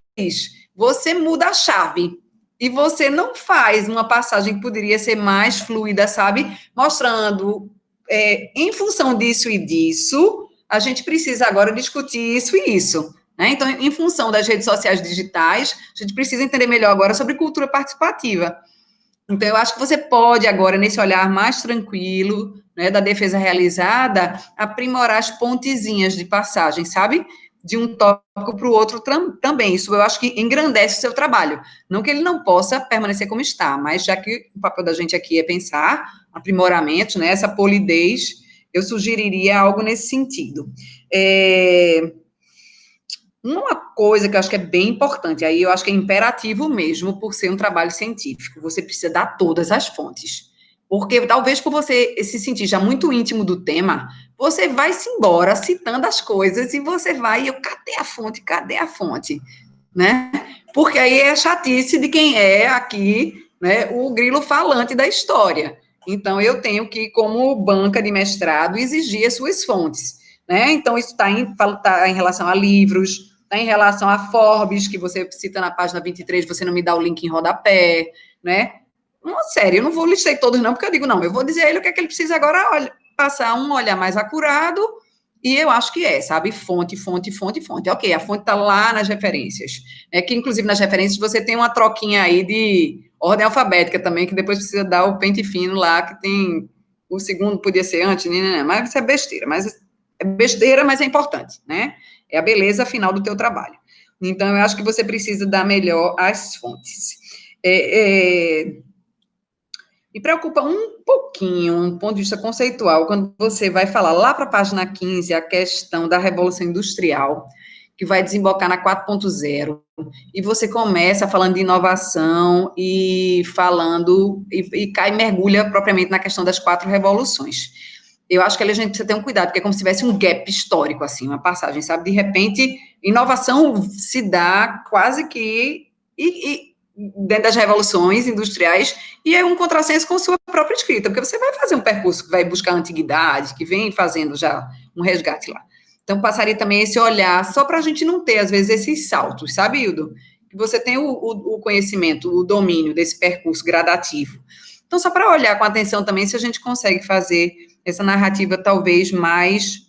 S2: você muda a chave. E você não faz uma passagem que poderia ser mais fluida, sabe? Mostrando, em função disso e disso, a gente precisa agora discutir isso e isso. Né? Então, em função das redes sociais digitais, a gente precisa entender melhor agora sobre cultura participativa. Então, eu acho que você pode agora, nesse olhar mais tranquilo, né, da defesa realizada, aprimorar as pontezinhas de passagem, sabe? De um tópico para o outro também. Isso eu acho que engrandece o seu trabalho. Não que ele não possa permanecer como está, mas já que o papel da gente aqui é pensar aprimoramentos, né, essa polidez, eu sugeriria algo nesse sentido. Uma coisa que eu acho que é bem importante, aí eu acho que é imperativo mesmo, por ser um trabalho científico, você precisa dar todas as fontes. Porque talvez por você se sentir já muito íntimo do tema, você vai se embora citando as coisas e você vai, cadê a fonte, né? Porque aí é a chatice de quem é aqui, né, o grilo falante da história. Então, eu tenho que, como banca de mestrado, exigir as suas fontes, né? Então, isso está em relação a livros, está em relação a Forbes, que você cita na página 23, você não me dá o link em rodapé, né? Uma série, eu não vou listar todos não, porque eu digo, não, eu vou dizer a ele o que é que ele precisa agora, passar um olhar mais acurado, e eu acho que sabe? Fonte. Ok, a fonte está lá nas referências. Que, inclusive, nas referências você tem uma troquinha aí de ordem alfabética também, que depois precisa dar o pente fino lá, que tem... O segundo podia ser antes, né? Mas isso é besteira. Mas é importante, né? É a beleza final do teu trabalho. Então, eu acho que você precisa dar melhor as fontes. Me preocupa um pouquinho, um ponto de vista conceitual, quando você vai falar lá para a página 15, a questão da Revolução Industrial, que vai desembocar na 4.0, e você começa falando de inovação e falando, e mergulha propriamente na questão das 4 revoluções. Eu acho que a gente precisa ter um cuidado, porque é como se tivesse um gap histórico, assim, uma passagem, sabe? De repente, inovação se dá quase que... dentro das revoluções industriais, e é um contrassenso com sua própria escrita, porque você vai fazer um percurso que vai buscar a antiguidade, que vem fazendo já um resgate lá. Então, passaria também esse olhar, só para a gente não ter, às vezes, esses saltos, sabe, Hildo? Que você tem o conhecimento, o domínio desse percurso gradativo. Então, só para olhar com atenção também, se a gente consegue fazer essa narrativa, talvez, mais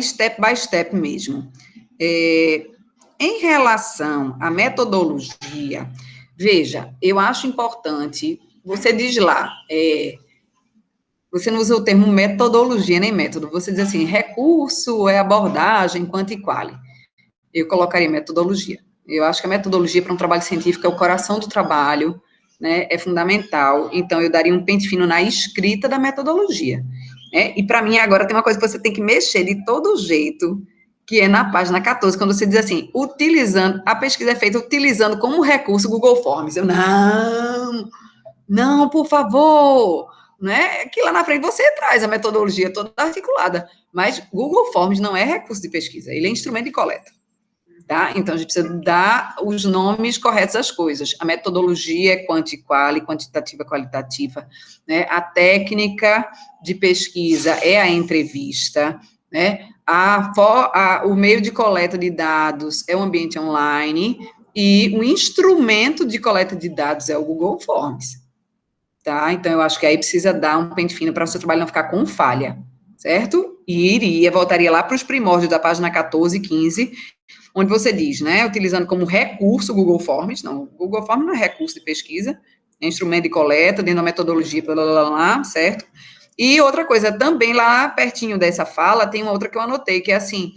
S2: step by step mesmo. Em relação à metodologia, veja, eu acho importante, você diz lá, você não usa o termo metodologia nem método, você diz assim, recurso é abordagem, quanto e quali. Eu colocaria metodologia. Eu acho que a metodologia para um trabalho científico é o coração do trabalho, né, é fundamental, então eu daria um pente fino na escrita da metodologia, né, e para mim agora tem uma coisa que você tem que mexer de todo jeito, que é na página 14, quando você diz assim, utilizando, a pesquisa é feita utilizando como recurso Google Forms, eu, não, por favor, né, que lá na frente você traz a metodologia toda articulada, mas Google Forms não é recurso de pesquisa, ele é instrumento de coleta. Tá? Então, a gente precisa dar os nomes corretos às coisas. A metodologia é quanti-quali, quantitativa, qualitativa, né? A técnica de pesquisa é a entrevista, né? O meio de coleta de dados é o ambiente online e o instrumento de coleta de dados é o Google Forms, tá? Então, eu acho que aí precisa dar um pente fino para o seu trabalho não ficar com falha, certo? E voltaria lá para os primórdios da página 14 e 15, onde você diz, né, utilizando como recurso o Google Forms, não, o Google Forms não é recurso de pesquisa, é instrumento de coleta, dentro da metodologia, blá, blá, blá, blá, certo? E outra coisa, também lá pertinho dessa fala, tem uma outra que eu anotei, que é assim,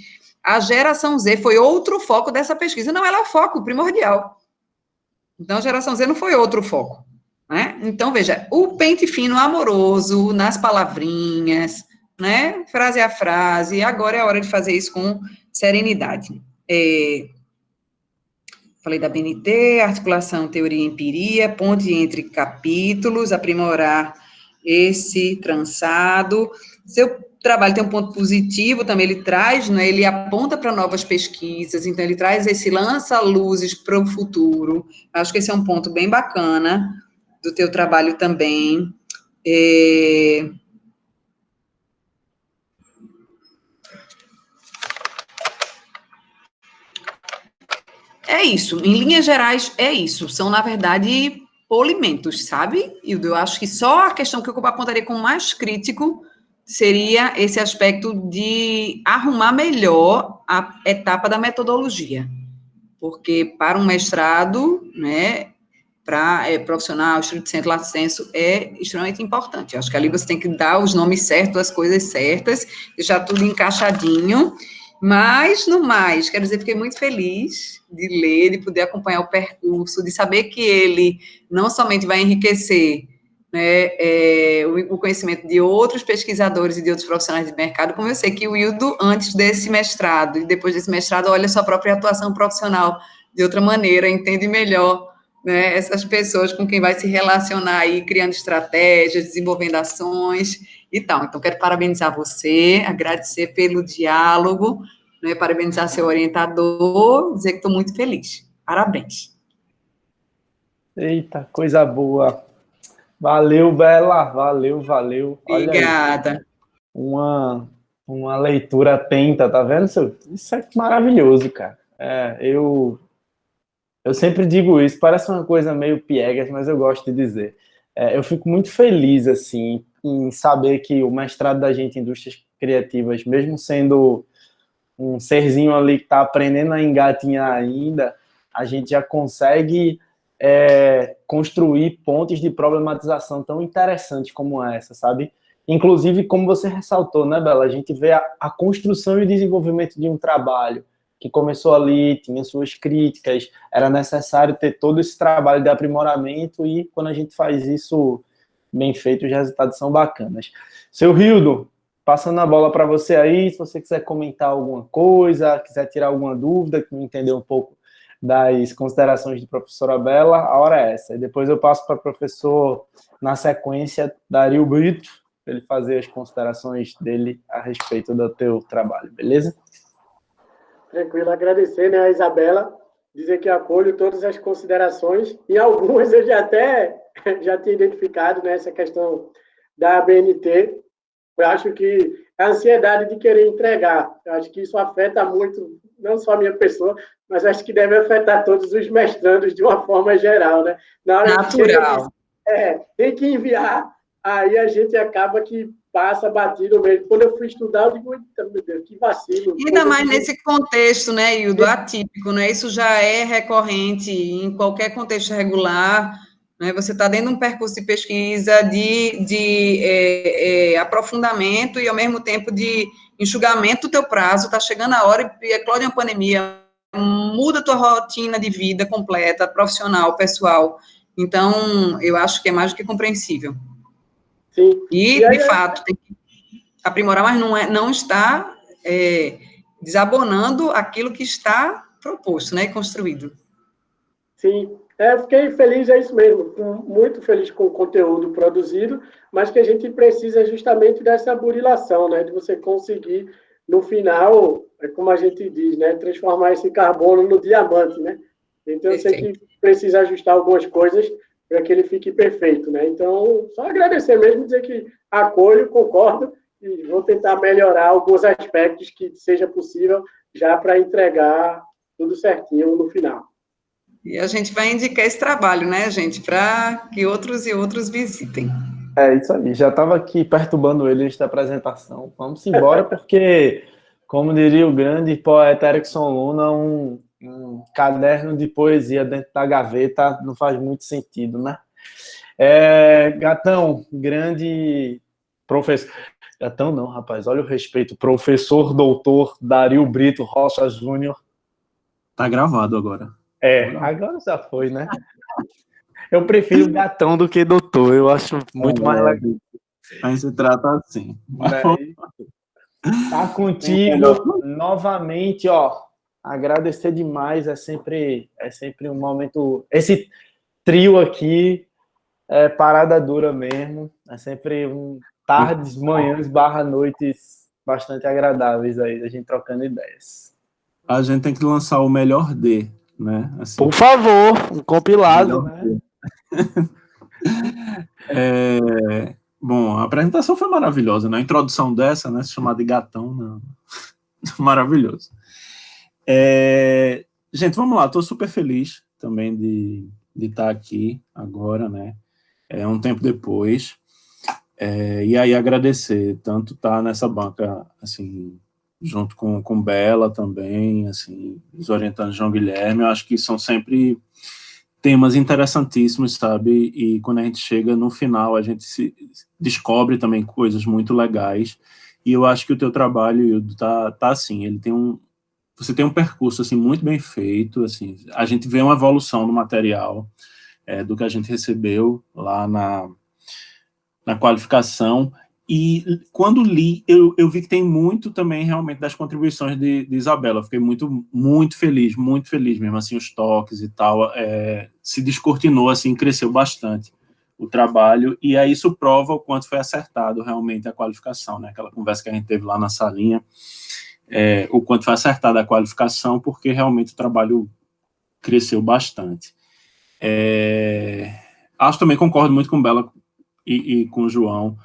S2: a geração Z foi outro foco dessa pesquisa, não, ela é o foco primordial. Então, a geração Z não foi outro foco, né? Então, veja, o pente fino amoroso, nas palavrinhas, né, frase a frase, agora é a hora de fazer isso com serenidade. Falei da BNT, articulação, teoria e empiria, ponte entre capítulos, aprimorar esse trançado. Seu trabalho tem um ponto positivo também, ele traz, né, ele aponta para novas pesquisas, então ele traz esse lança-luzes para o futuro. Acho que esse é um ponto bem bacana do teu trabalho também. É isso, em linhas gerais, é isso. São, na verdade, polimentos, sabe? E eu acho que só a questão que eu apontaria como mais crítico seria esse aspecto de arrumar melhor a etapa da metodologia. Porque para um mestrado, né, para profissional, estudo de centro, lato sensu, é extremamente importante. Eu acho que ali você tem que dar os nomes certos, as coisas certas, deixar tudo encaixadinho. Mas, no mais, quero dizer, fiquei muito feliz de ler, de poder acompanhar o percurso, de saber que ele não somente vai enriquecer, né, o conhecimento de outros pesquisadores e de outros profissionais de mercado, como eu sei que o Wildo, antes desse mestrado e depois desse mestrado, olha a sua própria atuação profissional de outra maneira, entende melhor, né, essas pessoas com quem vai se relacionar aí, criando estratégias, desenvolvendo ações e tal. Então, quero parabenizar você, agradecer pelo diálogo, né, parabenizar seu orientador, dizer que estou muito feliz. Parabéns.
S1: Eita, coisa boa. Valeu, Bela. Valeu.
S2: Obrigada.
S1: Olha aí, uma leitura atenta, tá vendo? Isso é maravilhoso, cara. Eu sempre digo isso, parece uma coisa meio piegas, mas eu gosto de dizer. Eu fico muito feliz, assim, em saber que o mestrado da gente em indústrias criativas, mesmo sendo um serzinho ali que está aprendendo a engatinhar ainda, a gente já consegue construir pontes de problematização tão interessantes como essa, sabe? Inclusive, como você ressaltou, né, Bela? A gente vê a construção e o desenvolvimento de um trabalho que começou ali, tinha suas críticas, era necessário ter todo esse trabalho de aprimoramento e quando a gente faz isso bem feito, os resultados são bacanas. Seu Hildo, passando a bola para você aí, se você quiser comentar alguma coisa, quiser tirar alguma dúvida, que não entendeu um pouco das considerações de professora Bela, a hora é essa. E depois eu passo para o professor, na sequência, Dario Brito, para ele fazer as considerações dele a respeito do teu trabalho, beleza?
S4: Tranquilo, agradecer, né, a Isabela, dizer que acolho todas as considerações, e algumas eu já tinha identificado, né, essa questão da BNT. Eu acho que a ansiedade de querer entregar, eu acho que isso afeta muito, não só a minha pessoa, mas acho que deve afetar todos os mestrandos de uma forma geral, né? Na hora
S2: natural.
S4: Tem que enviar, aí a gente acaba que passa batido mesmo. Quando eu fui estudar, eu digo, meu Deus, que vacilo.
S2: Ainda mais nesse contexto, né, Hildo, atípico, né? Isso já é recorrente em qualquer contexto regular, né? Você está dentro de um percurso de pesquisa, de aprofundamento e, ao mesmo tempo, de enxugamento do teu prazo, está chegando a hora e eclode uma pandemia, muda a tua rotina de vida completa, profissional, pessoal. Então, eu acho que é mais do que compreensível.
S4: Sim.
S2: E de fato, tem que aprimorar, mas não está desabonando aquilo que está proposto, né, e construído.
S4: Sim, fiquei feliz, é isso mesmo, muito feliz com o conteúdo produzido, mas que a gente precisa justamente dessa burilação, né, de você conseguir, no final, como a gente diz, né, transformar esse carbono no diamante, né? Então, eu sei que precisa ajustar algumas coisas para que ele fique perfeito, né? Então, só agradecer mesmo, dizer que acolho, concordo, e vou tentar melhorar alguns aspectos que seja possível já para entregar tudo certinho no final.
S2: E a gente vai indicar esse trabalho, né, gente, para que outros e outros visitem.
S1: É isso aí, já estava aqui perturbando ele antes da apresentação. Vamos embora, porque, como diria o grande poeta Erickson Luna, um caderno de poesia dentro da gaveta não faz muito sentido, né? Gatão, grande professor. Gatão não, rapaz, olha o respeito. Professor doutor Dario Brito Rocha Júnior.
S3: Tá gravado agora.
S1: Agora já foi, né? Eu prefiro gatão do que doutor, eu acho muito mais legal.
S3: Aí se trata assim.
S1: Tá contigo novamente, ó. Agradecer demais, é sempre um momento. Esse trio aqui é parada dura mesmo. É sempre tardes, manhãs, noites bastante agradáveis aí, a gente trocando ideias.
S3: A gente tem que lançar o melhor D, né? Assim,
S1: por favor, um compilado, né?
S3: Bom, a apresentação foi maravilhosa, né? A introdução dessa, né? Chamada de gatão, né? Maravilhoso. Gente, vamos lá, estou super feliz também de estar aqui agora, né? Um tempo depois. E aí agradecer, tanto estar nessa banca, assim, junto com Bela também, assim, os orientandos João Guilherme, eu acho que são sempre temas interessantíssimos, sabe? E quando a gente chega no final, a gente se descobre também coisas muito legais. E eu acho que o teu trabalho, Hildo, tá assim, você tem um percurso assim muito bem feito, assim, a gente vê uma evolução no material do que a gente recebeu lá na qualificação. E quando li, eu vi que tem muito também realmente das contribuições de Isabela. Eu fiquei muito feliz mesmo, assim, os toques e tal. Se descortinou, assim, cresceu bastante o trabalho, e aí isso prova o quanto foi acertado realmente a qualificação, né? Aquela conversa que a gente teve lá na salinha, o quanto foi acertada a qualificação, porque realmente o trabalho cresceu bastante. Acho também, concordo muito com o Bela e com o João,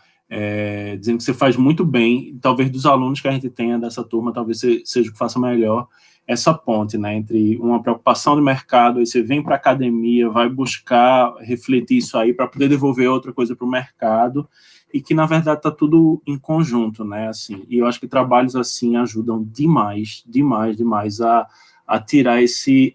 S3: dizendo que você faz muito bem, talvez dos alunos que a gente tenha dessa turma, talvez seja o que faça melhor essa ponte, né, entre uma preocupação do mercado, aí você vem para a academia, vai buscar refletir isso aí para poder devolver outra coisa para o mercado, e que, na verdade, está tudo em conjunto, né, assim, e eu acho que trabalhos assim ajudam demais a tirar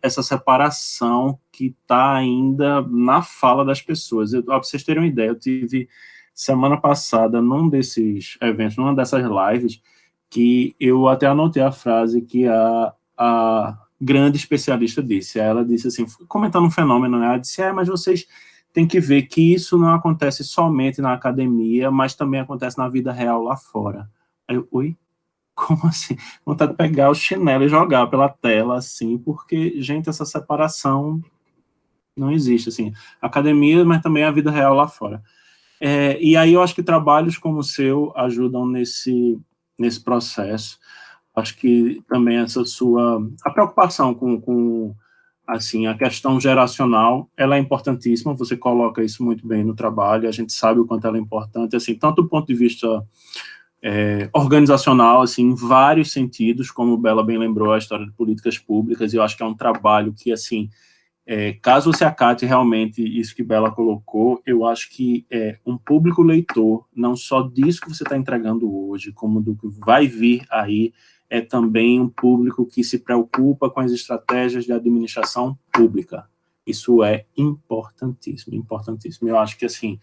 S3: essa separação que está ainda na fala das pessoas. Para vocês terem uma ideia, eu tive semana passada, num desses eventos, numa dessas lives, que eu até anotei a frase que a grande especialista disse. Ela disse assim, comentando um fenômeno, né? Ela disse, mas vocês têm que ver que isso não acontece somente na academia, mas também acontece na vida real lá fora. Aí eu, oi? Como assim? Vontade de pegar o chinelo e jogar pela tela, assim, porque, gente, essa separação não existe, assim. Academia, mas também a vida real lá fora. E aí eu acho que trabalhos como o seu ajudam nesse processo. Acho que também a preocupação com assim, a questão geracional, ela é importantíssima, você coloca isso muito bem no trabalho, a gente sabe o quanto ela é importante, assim, tanto do ponto de vista organizacional, assim, em vários sentidos, como o Bela bem lembrou, a história de políticas públicas, e eu acho que é um trabalho que, assim, caso você acate realmente isso que Bela colocou, eu acho que um público leitor, não só disso que você está entregando hoje, como do que vai vir aí, é também um público que se preocupa com as estratégias de administração pública. Isso é importantíssimo, importantíssimo. Eu acho que, assim,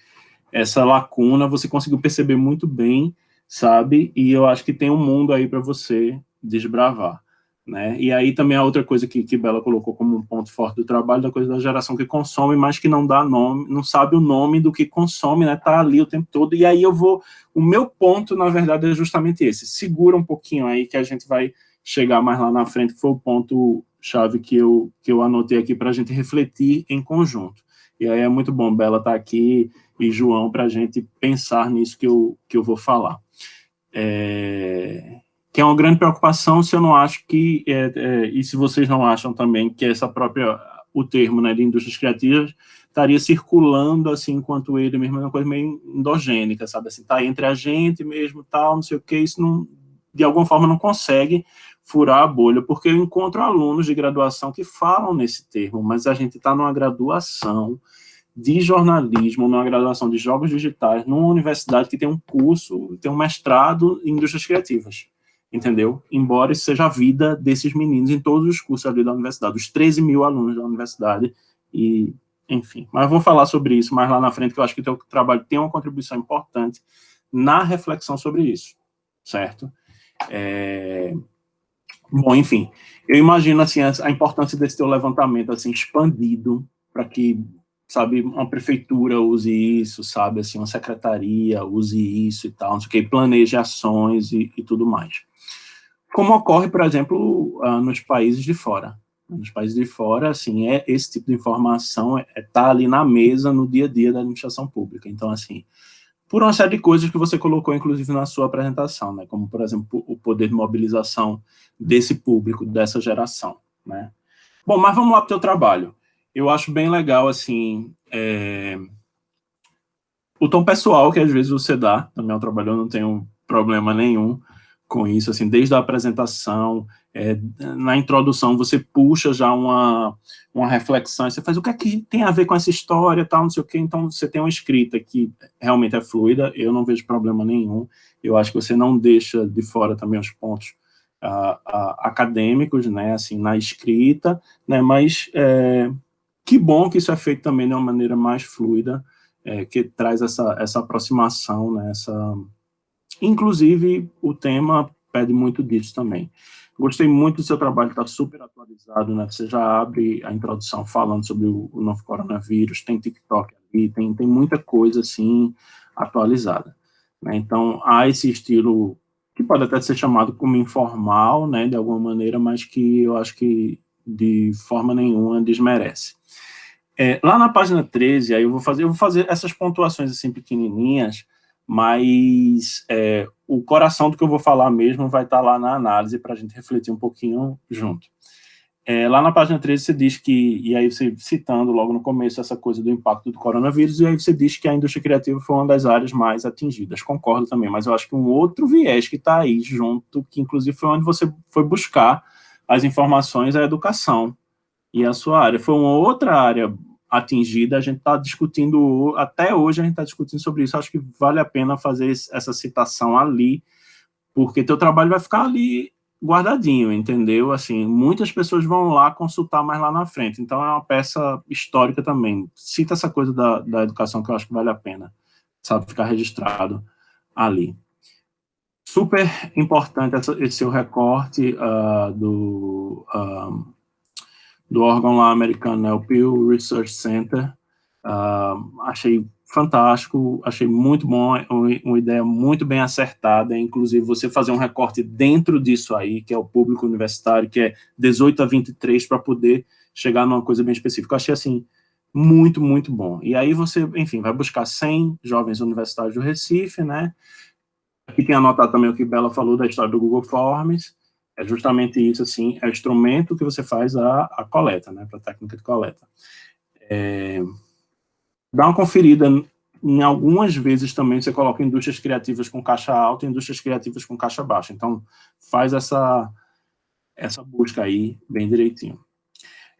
S3: essa lacuna você conseguiu perceber muito bem, sabe? E eu acho que tem um mundo aí para você desbravar, né? E aí também a outra coisa que Bela colocou como um ponto forte do trabalho, da coisa da geração que consome, mas que não dá nome, não sabe o nome do que consome, né? Tá ali o tempo todo. E aí o meu ponto, na verdade, é justamente esse. Segura um pouquinho aí que a gente vai chegar mais lá na frente, que foi o ponto chave que eu anotei aqui para a gente refletir em conjunto. E aí é muito bom Bela estar aqui e João para a gente pensar nisso que eu vou falar. Que é uma grande preocupação, se eu não acho que, e se vocês não acham também, que essa própria, o termo, né, de indústrias criativas estaria circulando, assim, enquanto ele mesmo é uma coisa meio endogênica, sabe, assim, tá entre a gente mesmo, tal, não sei o que, isso não, de alguma forma não consegue furar a bolha, porque eu encontro alunos de graduação que falam nesse termo, mas a gente está numa graduação de jornalismo, numa graduação de jogos digitais, numa universidade que tem um curso, tem um mestrado em indústrias criativas, entendeu? Embora isso seja a vida desses meninos em todos os cursos ali da universidade, os 13 mil alunos da universidade, e, enfim. Mas eu vou falar sobre isso mais lá na frente, que eu acho que o teu trabalho tem uma contribuição importante na reflexão sobre isso, certo? Bom, enfim, eu imagino, assim, a importância desse teu levantamento, assim, expandido, para que, sabe, uma prefeitura use isso, sabe, assim, uma secretaria use isso e tal, não sei o que, planeje ações e tudo mais. Como ocorre, por exemplo, nos países de fora. Nos países de fora, assim, esse tipo de informação tá ali na mesa, no dia a dia da administração pública. Então, assim, por uma série de coisas que você colocou, inclusive, na sua apresentação, né, como, por exemplo, o poder de mobilização desse público, dessa geração, né. Bom, mas vamos lá para o teu trabalho. Eu acho bem legal, assim, o tom pessoal que às vezes você dá, no meu trabalho eu não tenho problema nenhum com isso, assim, desde a apresentação, na introdução você puxa já uma reflexão, você faz o que é que tem a ver com essa história, tal, não sei o quê, então você tem uma escrita que realmente é fluida, eu não vejo problema nenhum, eu acho que você não deixa de fora também os pontos acadêmicos, né, assim, na escrita, né, mas que bom que isso é feito também de uma maneira mais fluida, que traz essa aproximação, né, inclusive o tema pede muito disso também. Gostei muito do seu trabalho, está super atualizado, né? Você já abre a introdução falando sobre o novo coronavírus, tem TikTok ali, tem muita coisa, assim, atualizada, né? Então, há esse estilo que pode até ser chamado como informal, né, de alguma maneira, mas que eu acho que de forma nenhuma desmerece. Lá na página 13, aí eu vou fazer essas pontuações, assim, pequenininhas, mas o coração do que eu vou falar mesmo vai estar lá na análise para a gente refletir um pouquinho junto. Lá na página 13 você diz que, e aí você citando logo no começo essa coisa do impacto do coronavírus, e aí você diz que a indústria criativa foi uma das áreas mais atingidas. Concordo também, mas eu acho que um outro viés que está aí junto, que inclusive foi onde você foi buscar as informações, é a educação e a sua área. Foi uma outra área atingida, a gente está discutindo, até hoje a gente está discutindo sobre isso, acho que vale a pena fazer essa citação ali, porque teu trabalho vai ficar ali guardadinho, entendeu? Assim, muitas pessoas vão lá consultar mais lá na frente, então é uma peça histórica também. Cita essa coisa da educação que eu acho que vale a pena, sabe, ficar registrado ali. Super importante esse seu recorte do órgão lá americano, né, o Pew Research Center. Achei fantástico, achei muito bom, uma ideia muito bem acertada, inclusive você fazer um recorte dentro disso aí, que é o público universitário, que é 18 a 23, para poder chegar numa coisa bem específica. Eu achei, assim, muito, muito bom. E aí você, enfim, vai buscar 100 jovens universitários do Recife, né? Aqui tem anotado também o que Bela falou da história do Google Forms, é justamente isso, assim, é o instrumento que você faz a coleta, né, para a técnica de coleta. Dá uma conferida, em algumas vezes também você coloca indústrias criativas com caixa alta e indústrias criativas com caixa baixa, então faz essa busca aí bem direitinho.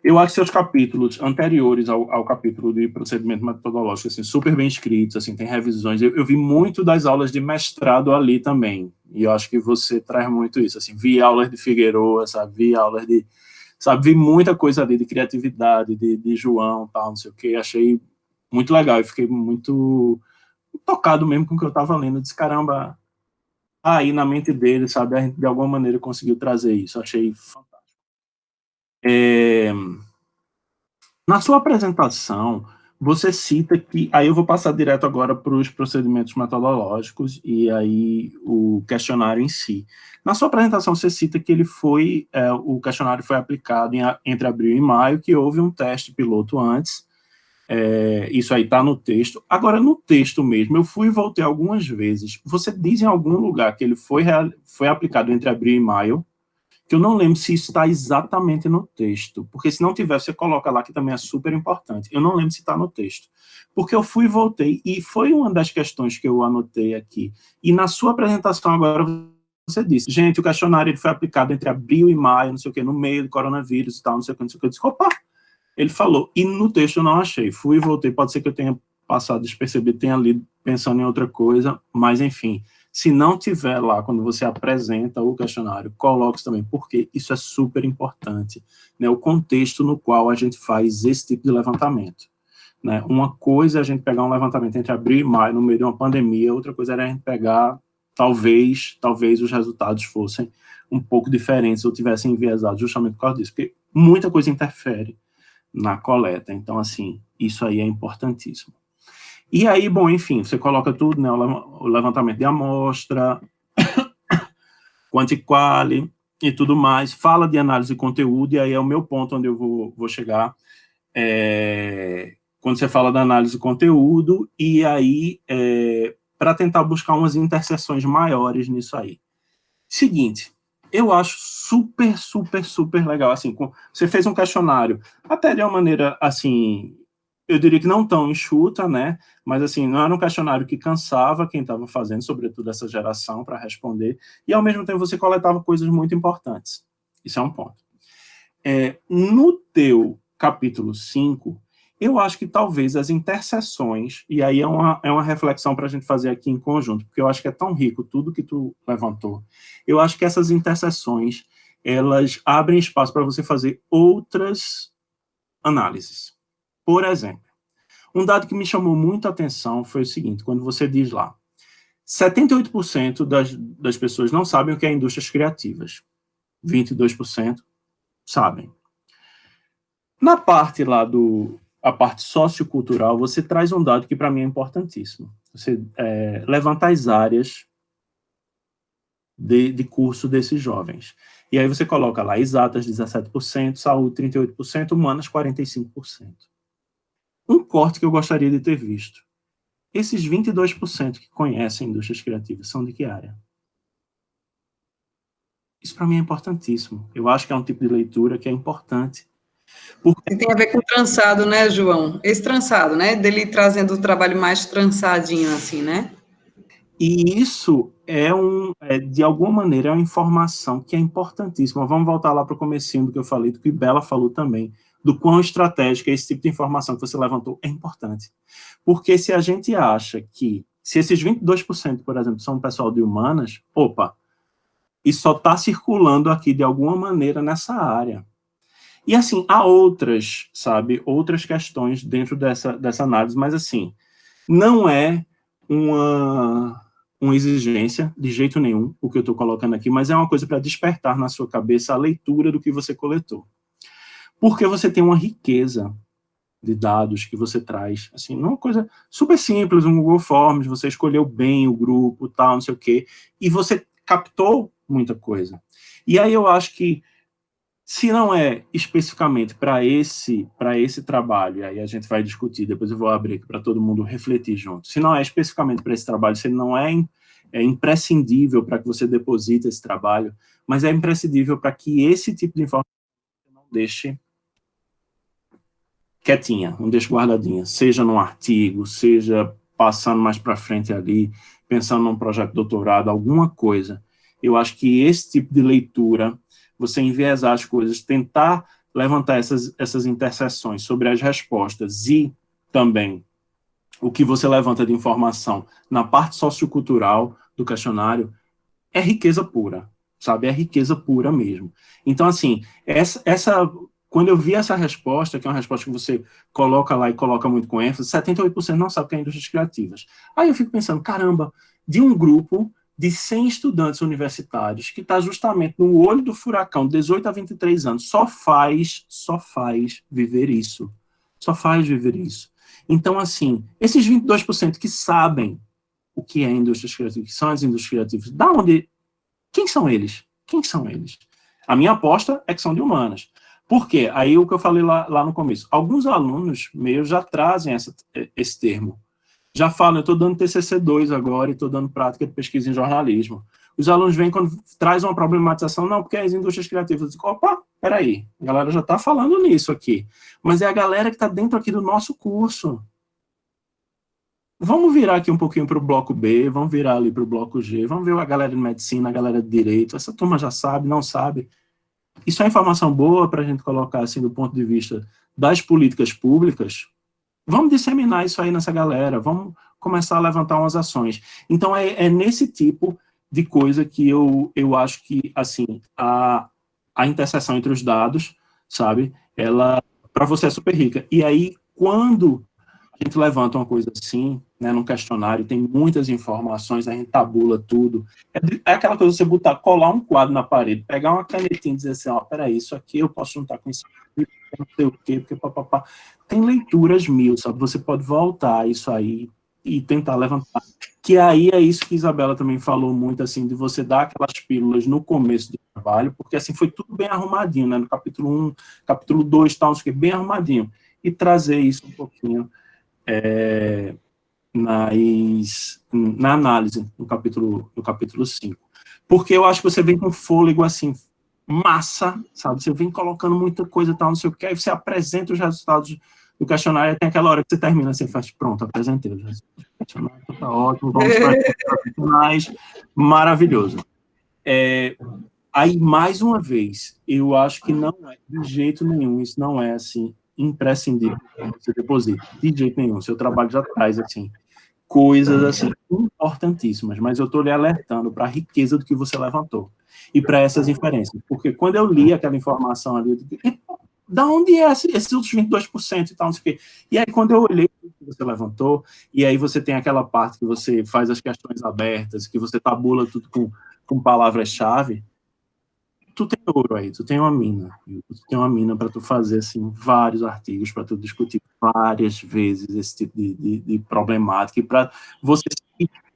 S3: Eu acho que seus capítulos anteriores ao capítulo de procedimento metodológico, assim, super bem escritos, assim, tem revisões. Eu vi muito das aulas de mestrado ali também, e eu acho que você traz muito isso, assim, vi aulas de Figueroa, sabe, vi aulas sabe? Vi muita coisa ali de criatividade, de João, tal, não sei o quê, achei muito legal, e fiquei muito tocado mesmo com o que eu estava lendo, disse, caramba, aí na mente dele, sabe, a gente de alguma maneira conseguiu trazer isso, achei fantástico. Na sua apresentação, você cita que, aí eu vou passar direto agora para os procedimentos metodológicos e aí o questionário em si. Na sua apresentação, você cita que o questionário foi aplicado entre abril e maio, que houve um teste piloto antes, isso aí está no texto. Agora, no texto mesmo, eu fui e voltei algumas vezes. Você diz em algum lugar que ele foi aplicado entre abril e maio, que eu não lembro se isso está exatamente no texto, porque se não tiver, você coloca lá, que também é super importante. Eu não lembro se está no texto, porque eu fui e voltei, e foi uma das questões que eu anotei aqui. E na sua apresentação agora, você disse, gente, o questionário ele foi aplicado entre abril e maio, não sei o quê, no meio do coronavírus e tal, não sei o quê, não sei o quê. Eu disse, opa, ele falou, e no texto eu não achei. Fui e voltei, pode ser que eu tenha passado despercebido, tenha lido pensando em outra coisa, mas enfim, se não tiver lá, quando você apresenta o questionário, coloque também, porque isso é super importante, né, o contexto no qual a gente faz esse tipo de levantamento. Né? Uma coisa é a gente pegar um levantamento entre abril e maio, no meio de uma pandemia, outra coisa era a gente pegar, talvez os resultados fossem um pouco diferentes, ou tivessem enviesados justamente por causa disso, porque muita coisa interfere na coleta, então, assim, isso aí é importantíssimo. E aí, bom, enfim, você coloca tudo, né, o levantamento de amostra, quanti-quali e tudo mais, fala de análise de conteúdo, e aí é o meu ponto onde eu vou chegar, quando você fala da análise de conteúdo, e aí, para tentar buscar umas interseções maiores nisso aí. Seguinte, eu acho super, super, super legal, assim, você fez um questionário, até de uma maneira, assim, eu diria que não tão enxuta, né, mas assim, não era um questionário que cansava quem estava fazendo, sobretudo essa geração, para responder, e ao mesmo tempo você coletava coisas muito importantes. Isso é um ponto. No teu capítulo 5, eu acho que talvez as interseções, e aí é uma reflexão para a gente fazer aqui em conjunto, porque eu acho que é tão rico tudo que tu levantou, eu acho que essas interseções, elas abrem espaço para você fazer outras análises. Por exemplo, um dado que me chamou muito a atenção foi o seguinte, quando você diz lá, 78% das pessoas não sabem o que é indústrias criativas, 22% sabem. Na parte lá a parte sociocultural, você traz um dado que para mim é importantíssimo. Você levanta as áreas de curso desses jovens. E aí você coloca lá, exatas 17%, saúde 38%, humanas 45%. Um corte que eu gostaria de ter visto. Esses 22% que conhecem indústrias criativas são de que área? Isso para mim é importantíssimo. Eu acho que é um tipo de leitura que é importante.
S2: Porque... tem a ver com trançado, né, João? Esse trançado, né? Dele trazendo o trabalho mais trançadinho, assim, né?
S3: E isso de alguma maneira, é uma informação que é importantíssima. Vamos voltar lá para o comecinho do que eu falei, do que Bela falou também, do quão estratégica esse tipo de informação que você levantou é importante. Porque se a gente acha que, se esses 22%, por exemplo, são pessoal de humanas, opa, isso só está circulando aqui de alguma maneira nessa área. E assim, há outras, sabe, outras questões dentro dessa análise, mas assim, não é uma exigência, de jeito nenhum, o que eu estou colocando aqui, mas é uma coisa para despertar na sua cabeça a leitura do que você coletou. Porque você tem uma riqueza de dados que você traz, assim, não é uma coisa super simples, um Google Forms, você escolheu bem o grupo, tal, não sei o quê, e você captou muita coisa. E aí eu acho que, se não é especificamente para esse trabalho, aí a gente vai discutir, depois eu vou abrir aqui para todo mundo refletir junto, se não é especificamente para esse trabalho, se ele não é imprescindível para que você deposite esse trabalho, mas é imprescindível para que esse tipo de informação não deixe quietinha, não deixe guardadinha, seja num artigo, seja passando mais para frente ali, pensando num projeto de doutorado, alguma coisa. Eu acho que esse tipo de leitura, você enviesar as coisas, tentar levantar essas interseções sobre as respostas e também o que você levanta de informação na parte sociocultural do questionário, é riqueza pura. sabe? É riqueza pura mesmo. Então, assim, quando eu vi essa resposta, que é uma resposta que você coloca lá e coloca muito com ênfase, 78% não sabe o que é indústrias criativas. Aí eu fico pensando, caramba, de um grupo de 100 estudantes universitários que está justamente no olho do furacão, 18 a 23 anos, só faz viver isso. Só faz viver isso. Então, assim, esses 22% que sabem o que é indústrias criativas, que são as indústrias criativas, da onde... Quem são eles? Quem são eles? A minha aposta é que são de humanas. Por quê? Aí o que eu falei lá no começo. Alguns alunos meus já trazem esse termo. Já falam, eu estou dando TCC2 agora e estou dando prática de pesquisa em jornalismo. Os alunos vêm quando traz uma problematização, não, porque as indústrias criativas... Eu digo, opa, peraí, a galera já está falando nisso aqui. Mas é a galera que está dentro aqui do nosso curso. Vamos virar aqui um pouquinho para o bloco B, vamos virar ali para o bloco G, vamos ver a galera de medicina, a galera de direito, essa turma já sabe, não sabe. Isso é informação boa para a gente colocar assim do ponto de vista das políticas públicas. Vamos disseminar isso aí nessa galera, vamos começar a levantar umas ações. Então, é nesse tipo de coisa que eu acho que, assim, a interseção entre os dados, sabe, ela, para você é super rica. E aí, quando a gente levanta uma coisa assim, né, num questionário, tem muitas informações, a gente tabula tudo. É aquela coisa de você colar um quadro na parede, pegar uma canetinha e dizer assim, ó, peraí, isso aqui eu posso juntar com isso aqui, não sei o quê, porque papapá. Tem leituras mil, sabe? Você pode voltar isso aí e tentar levantar. Que aí é isso que Isabela também falou muito, assim, de você dar aquelas pílulas no começo do trabalho, porque assim, foi tudo bem arrumadinho, né? No capítulo 1, capítulo 2, tal, não sei o quê, bem arrumadinho. E trazer isso um pouquinho na análise, no capítulo 5. Porque eu acho que você vem com fôlego, assim, massa, sabe? Você vem colocando muita coisa, tal, não sei o que, aí você apresenta os resultados do questionário, e tem aquela hora que você termina, você faz, pronto, apresentei os resultados do questionário, tá ótimo, vamos para os finais, maravilhoso. Aí, mais uma vez, eu acho que não é, de jeito nenhum, isso não é, assim, imprescindível que você deposita, de jeito nenhum, seu trabalho já traz, assim, coisas, assim, importantíssimas, mas eu estou lhe alertando para a riqueza do que você levantou, e para essas inferências, porque quando eu li aquela informação ali, eu digo, da onde é esses outros 22% e tal, não sei o quê, e aí quando eu olhei o que você levantou, e aí você tem aquela parte que você faz as questões abertas, que você tabula tudo com palavras-chave, tu tem ouro aí, tu tem uma mina para tu fazer, assim, vários artigos, para tu discutir várias vezes esse tipo de problemática, e para você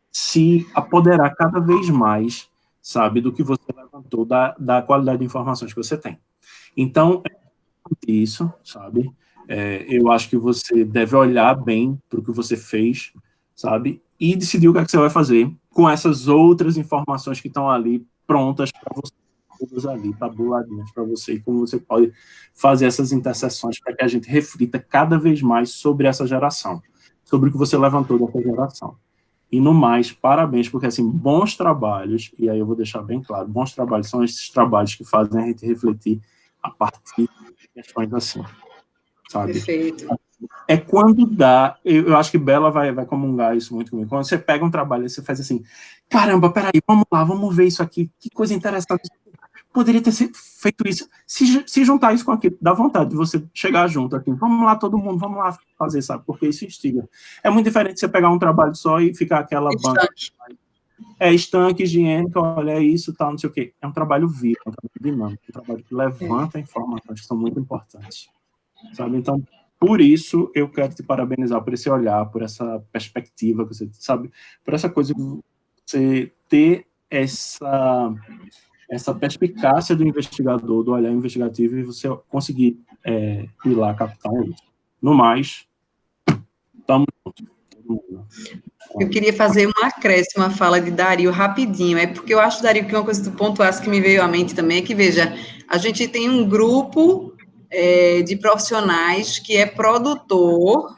S3: se apoderar cada vez mais, sabe, do que você levantou, da qualidade de informações que você tem. Então, isso, sabe, eu acho que você deve olhar bem para o que você fez, sabe, e decidir o que é que você vai fazer com essas outras informações que estão ali prontas para você, todas ali, tabuladinhas para você, e como você pode fazer essas interseções para que a gente reflita cada vez mais sobre essa geração, sobre o que você levantou dessa geração. E no mais, parabéns, porque assim, bons trabalhos, e aí eu vou deixar bem claro, bons trabalhos são esses trabalhos que fazem a gente refletir a partir de questões assim, sabe?
S2: Perfeito.
S3: É quando dá, eu acho que Bela vai comungar isso muito comigo, quando você pega um trabalho e você faz assim, caramba, peraí, vamos lá, vamos ver isso aqui, que coisa interessante, poderia ter feito isso, se juntar isso com aquilo, dá vontade de você chegar junto aqui, vamos lá todo mundo, vamos lá fazer, sabe, porque isso instiga. É muito diferente você pegar um trabalho só e ficar aquela banca, estanque, higiênica, olha, é isso, tal, não sei o quê, é um trabalho vivo, é um trabalho dinâmico, é um trabalho que levanta informações que são muito importantes, sabe, então, por isso, eu quero te parabenizar por esse olhar, por essa perspectiva, que você sabe, por essa coisa de você ter essa perspicácia do investigador, do olhar investigativo, e você conseguir ir lá captar isso. No mais, estamos juntos.
S2: Eu queria fazer uma acréscimo à fala de Dario rapidinho, porque eu acho, Dario, que uma coisa que tu pontuasse que me veio à mente também é que, veja, a gente tem um grupo de profissionais que é produtor,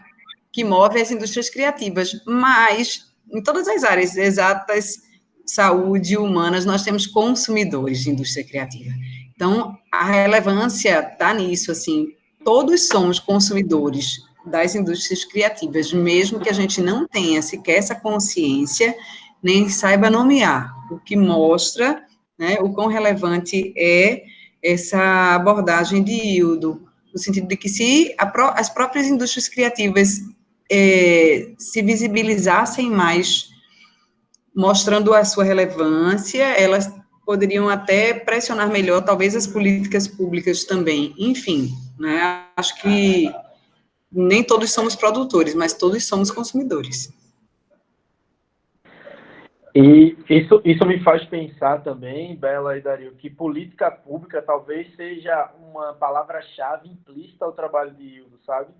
S2: que move as indústrias criativas, mas em todas as áreas exatas, saúde, humanas, nós temos consumidores de indústria criativa. Então, a relevância está nisso, assim, todos somos consumidores das indústrias criativas, mesmo que a gente não tenha sequer essa consciência, nem saiba nomear, o que mostra né, o quão relevante é essa abordagem de Hildo, no sentido de que se as próprias indústrias criativas se visibilizassem mais, mostrando a sua relevância, elas poderiam até pressionar melhor, talvez, as políticas públicas também. Enfim, né, acho que nem todos somos produtores, mas todos somos consumidores.
S1: E isso me faz pensar também, Bela e Dario, que política pública talvez seja uma palavra-chave implícita ao trabalho de Hildo, sabe?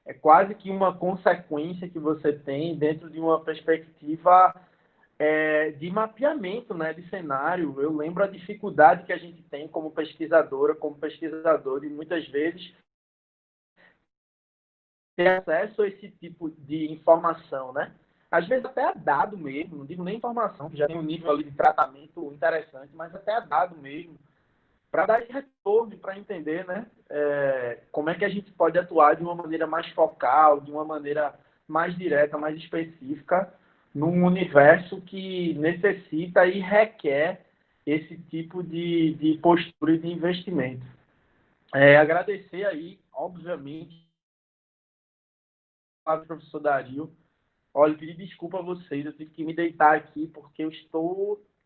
S1: É quase que uma consequência que você tem dentro de uma perspectiva de mapeamento, né, de cenário. Eu lembro a dificuldade que a gente tem como pesquisadora, como pesquisador, e muitas vezes ter acesso a esse tipo de informação, né? Às vezes até é dado mesmo, não digo nem informação, que já tem um nível ali de tratamento interessante, mas até é dado mesmo, para dar esse retorno, para entender, né, como é que a gente pode atuar de uma maneira mais focal, de uma maneira mais direta, mais específica, num universo que necessita e requer esse tipo de postura e de investimento. Agradecer aí, obviamente, ao professor Dario. Olha, eu pedi desculpa a vocês, eu tive que me deitar aqui, porque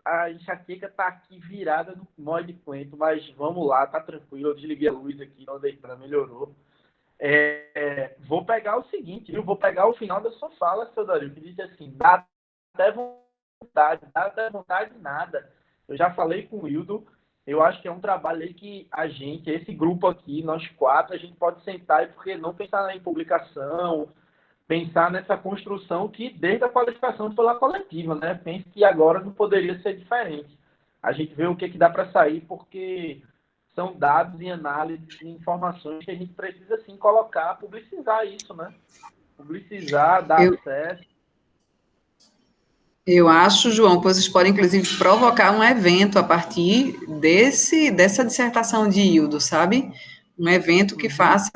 S1: a enxaqueca está aqui virada no molde de coentro, mas vamos lá, tá tranquilo, eu desliguei a luz aqui, não deitando, melhorou. Vou pegar o seguinte, eu vou pegar o final da sua fala, seu Dario, que disse assim, dá até vontade nada. Eu já falei com o Hildo, eu acho que é um trabalho aí que a gente, esse grupo aqui, nós quatro, a gente pode sentar e porque não pensar em publicação, pensar nessa construção que, desde a qualificação pela coletiva, né? Penso que agora não poderia ser diferente. A gente vê o que dá para sair, porque são dados e análises e informações que a gente precisa, sim, colocar, publicizar isso, né? Publicizar, dar acesso.
S2: Eu acho, João, que vocês podem, inclusive, provocar um evento a partir dessa dissertação de Hildo, sabe? Um evento que faça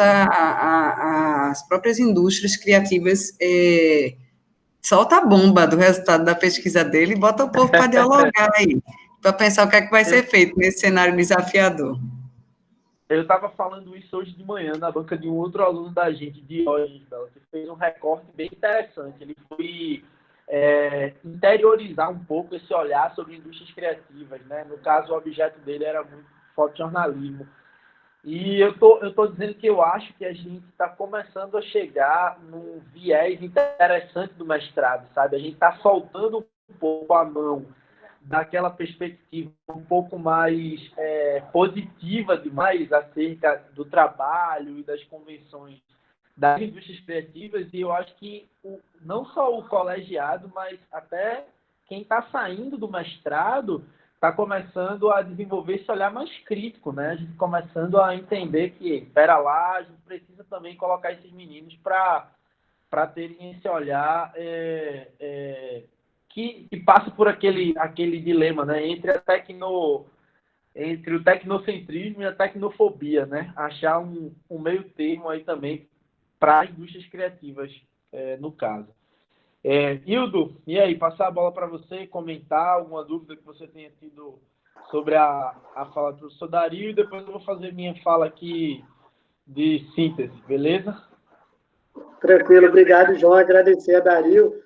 S2: as próprias indústrias criativas solta a bomba do resultado da pesquisa dele e bota o povo para dialogar aí, para pensar o que é que vai ser feito nesse cenário desafiador.
S1: Eu estava falando isso hoje de manhã na banca de um outro aluno da gente, Diógenes, que fez um recorte bem interessante. Ele foi interiorizar um pouco esse olhar sobre indústrias criativas, né? No caso, o objeto dele era muito fotojornalismo. E eu tô dizendo que eu acho que a gente está começando a chegar num viés interessante do mestrado, sabe? A gente está soltando um pouco a mão daquela perspectiva um pouco mais positiva demais acerca do trabalho e das convenções das indústrias criativas, e eu acho que não só o colegiado, mas até quem está saindo do mestrado está começando a desenvolver esse olhar mais crítico, né? A gente começando a entender que, espera lá, a gente precisa também colocar esses meninos para terem esse olhar que passa por aquele dilema, né? Entre o tecnocentrismo e a tecnofobia, né? Achar um meio termo aí também para indústrias criativas, no caso. Hildo, e aí, passar a bola para você, comentar alguma dúvida que você tenha tido sobre a fala do professor Dario, e depois eu vou fazer minha fala aqui de síntese, beleza?
S4: Tranquilo, obrigado, João, agradecer a Dario.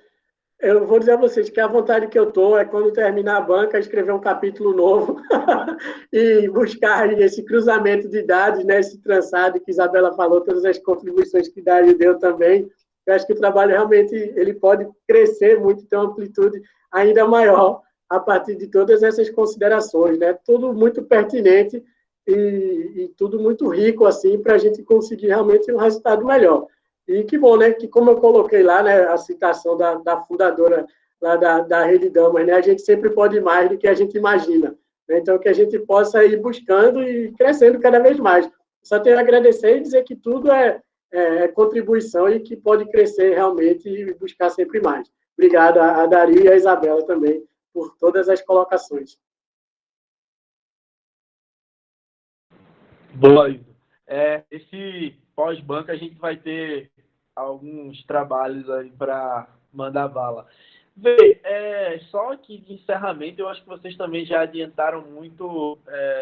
S4: Eu vou dizer a vocês que a vontade que eu estou é, quando terminar a banca, escrever um capítulo novo e buscar esse cruzamento de dados, né, esse trançado que Isabela falou, todas as contribuições que Dario deu também. Eu acho que o trabalho realmente ele pode crescer muito, ter uma amplitude ainda maior a partir de todas essas considerações, né? Tudo muito pertinente e tudo muito rico assim para a gente conseguir realmente um resultado melhor. E que bom, né? Que como eu coloquei lá, né, a citação da fundadora lá da Rede Damas, né? A gente sempre pode mais do que a gente imagina. Né? Então, que a gente possa ir buscando e crescendo cada vez mais. Só tenho a agradecer e dizer que tudo é contribuição e que pode crescer realmente e buscar sempre mais. Obrigado a Dario e a Isabela também por todas as colocações.
S1: Boa, Hildo. Esse pós-banca a gente vai ter alguns trabalhos aí para mandar bala.
S5: Vê, só aqui de encerramento, eu acho que vocês também já adiantaram muito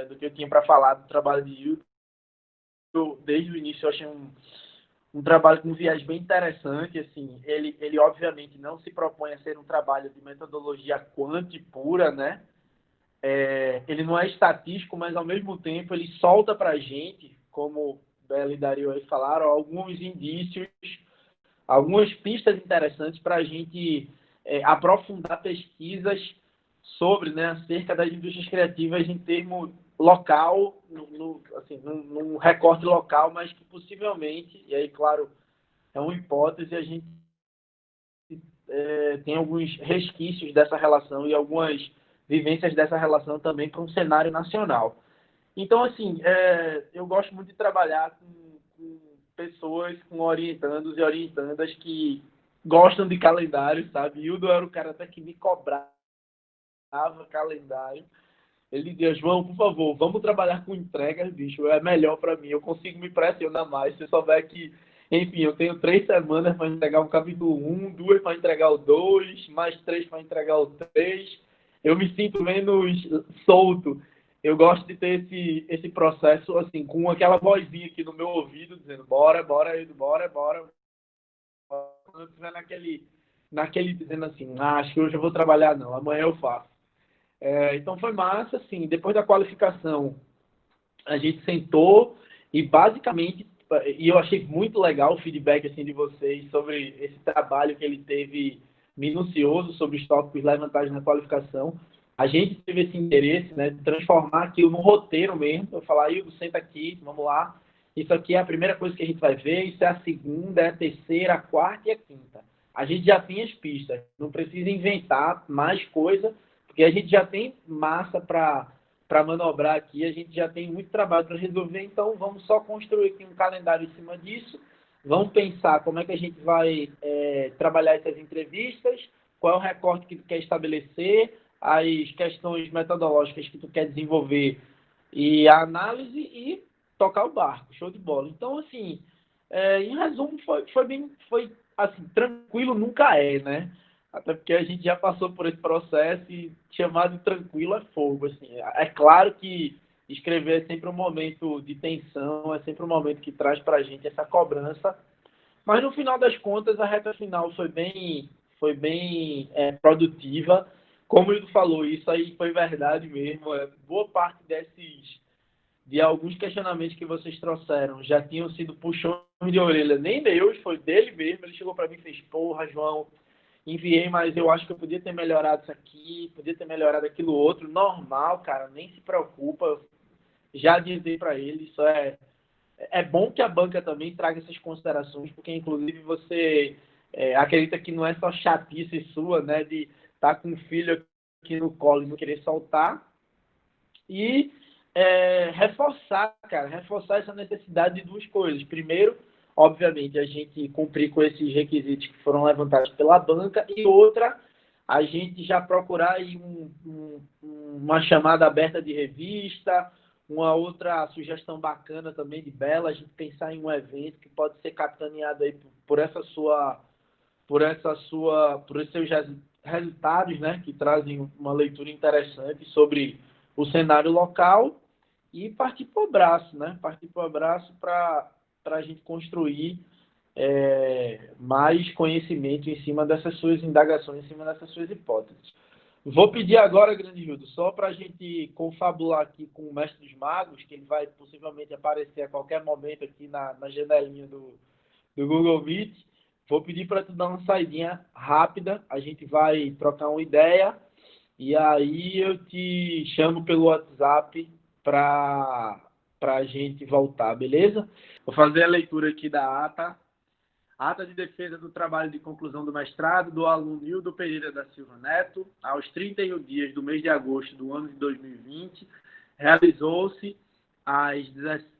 S5: do que eu tinha para falar do trabalho de Hilton. Desde o início eu achei um trabalho com um viés bem interessante. Assim, ele obviamente não se propõe a ser um trabalho de metodologia quant pura, né? Ele não é estatístico, mas ao mesmo tempo ele solta para a gente, como Bela e Dario aí falaram, alguns indícios, algumas pistas interessantes para a gente aprofundar pesquisas sobre, né, acerca das indústrias criativas em termo local, num recorte local, mas que possivelmente, e aí, claro, é uma hipótese, a gente tem alguns resquícios dessa relação e algumas vivências dessa relação também para um cenário nacional. Então, assim, eu gosto muito de trabalhar com pessoas, com orientandos e orientandas que gostam de calendário, sabe? Hildo era o cara até que me cobrava calendário. Ele dizia, João, por favor, vamos trabalhar com entregas, bicho, é melhor para mim, eu consigo me pressionar mais, se eu souber que, enfim, eu tenho 3 semanas para entregar o capítulo 1, 2 para entregar o 2, mais 3 para entregar o 3, eu me sinto menos solto. Eu gosto de ter esse processo, assim, com aquela vozinha aqui no meu ouvido, dizendo, bora, Hildo, bora. Quando eu estiver naquele dizendo assim, acho que hoje eu vou trabalhar não, amanhã eu faço. Então foi massa, assim, depois da qualificação, a gente sentou e basicamente, e eu achei muito legal o feedback assim, de vocês sobre esse trabalho que ele teve minucioso sobre os tópicos levantados na qualificação. A gente teve esse interesse, né, de transformar aquilo num roteiro mesmo. Eu falar, Hildo, senta aqui, vamos lá. Isso aqui é a primeira coisa que a gente vai ver, isso é a segunda, é a terceira, a quarta e a quinta. A gente já tem as pistas, não precisa inventar mais coisa, porque a gente já tem massa para manobrar aqui, a gente já tem muito trabalho para resolver, então vamos só construir aqui um calendário em cima disso, vamos pensar como é que a gente vai trabalhar essas entrevistas, qual é o recorte que tu quer estabelecer, as questões metodológicas que tu quer desenvolver e a análise e tocar o barco, show de bola. Então, assim, em resumo, foi assim, tranquilo nunca é, né? Até porque a gente já passou por esse processo e chamar de tranquilo é fogo, assim. É claro que escrever é sempre um momento de tensão, é sempre um momento que traz para a gente essa cobrança, mas no final das contas a reta final foi bem produtiva. Como o Hildo falou, isso aí foi verdade mesmo. Boa parte de alguns questionamentos que vocês trouxeram já tinham sido puxões de orelha, nem meus, foi dele mesmo. Ele chegou para mim e fez, porra, João, enviei, mas eu acho que eu podia ter melhorado isso aqui, podia ter melhorado aquilo outro. Normal, cara, nem se preocupa. Já disse para ele, isso é bom que a banca também traga essas considerações, porque inclusive você acredita que não é só chatice sua, né, de estar com o filho aqui no colo e não querer soltar, e reforçar essa necessidade de duas coisas. Primeiro, obviamente, a gente cumprir com esses requisitos que foram levantados pela banca, e outra, a gente já procurar aí uma chamada aberta de revista, uma outra sugestão bacana também de Bela, a gente pensar em um evento que pode ser capitaneado aí por esses seus resultados, né, que trazem uma leitura interessante sobre o cenário local, e partir para o abraço, né? Partir para o abraço para a gente construir mais conhecimento em cima dessas suas indagações, em cima dessas suas hipóteses. Vou pedir agora, grande Hildo, só para a gente confabular aqui com o Mestre dos Magos, que ele vai possivelmente aparecer a qualquer momento aqui na janelinha do Google Meet. Vou pedir para tu dar uma saidinha rápida, a gente vai trocar uma ideia, e aí eu te chamo pelo WhatsApp para a gente voltar, beleza? Vou fazer a leitura aqui da ata. Ata de defesa do trabalho de conclusão do mestrado do aluno Hildo Pereira da Silva Neto, aos 31 dias do mês de agosto do ano de 2020, realizou-se às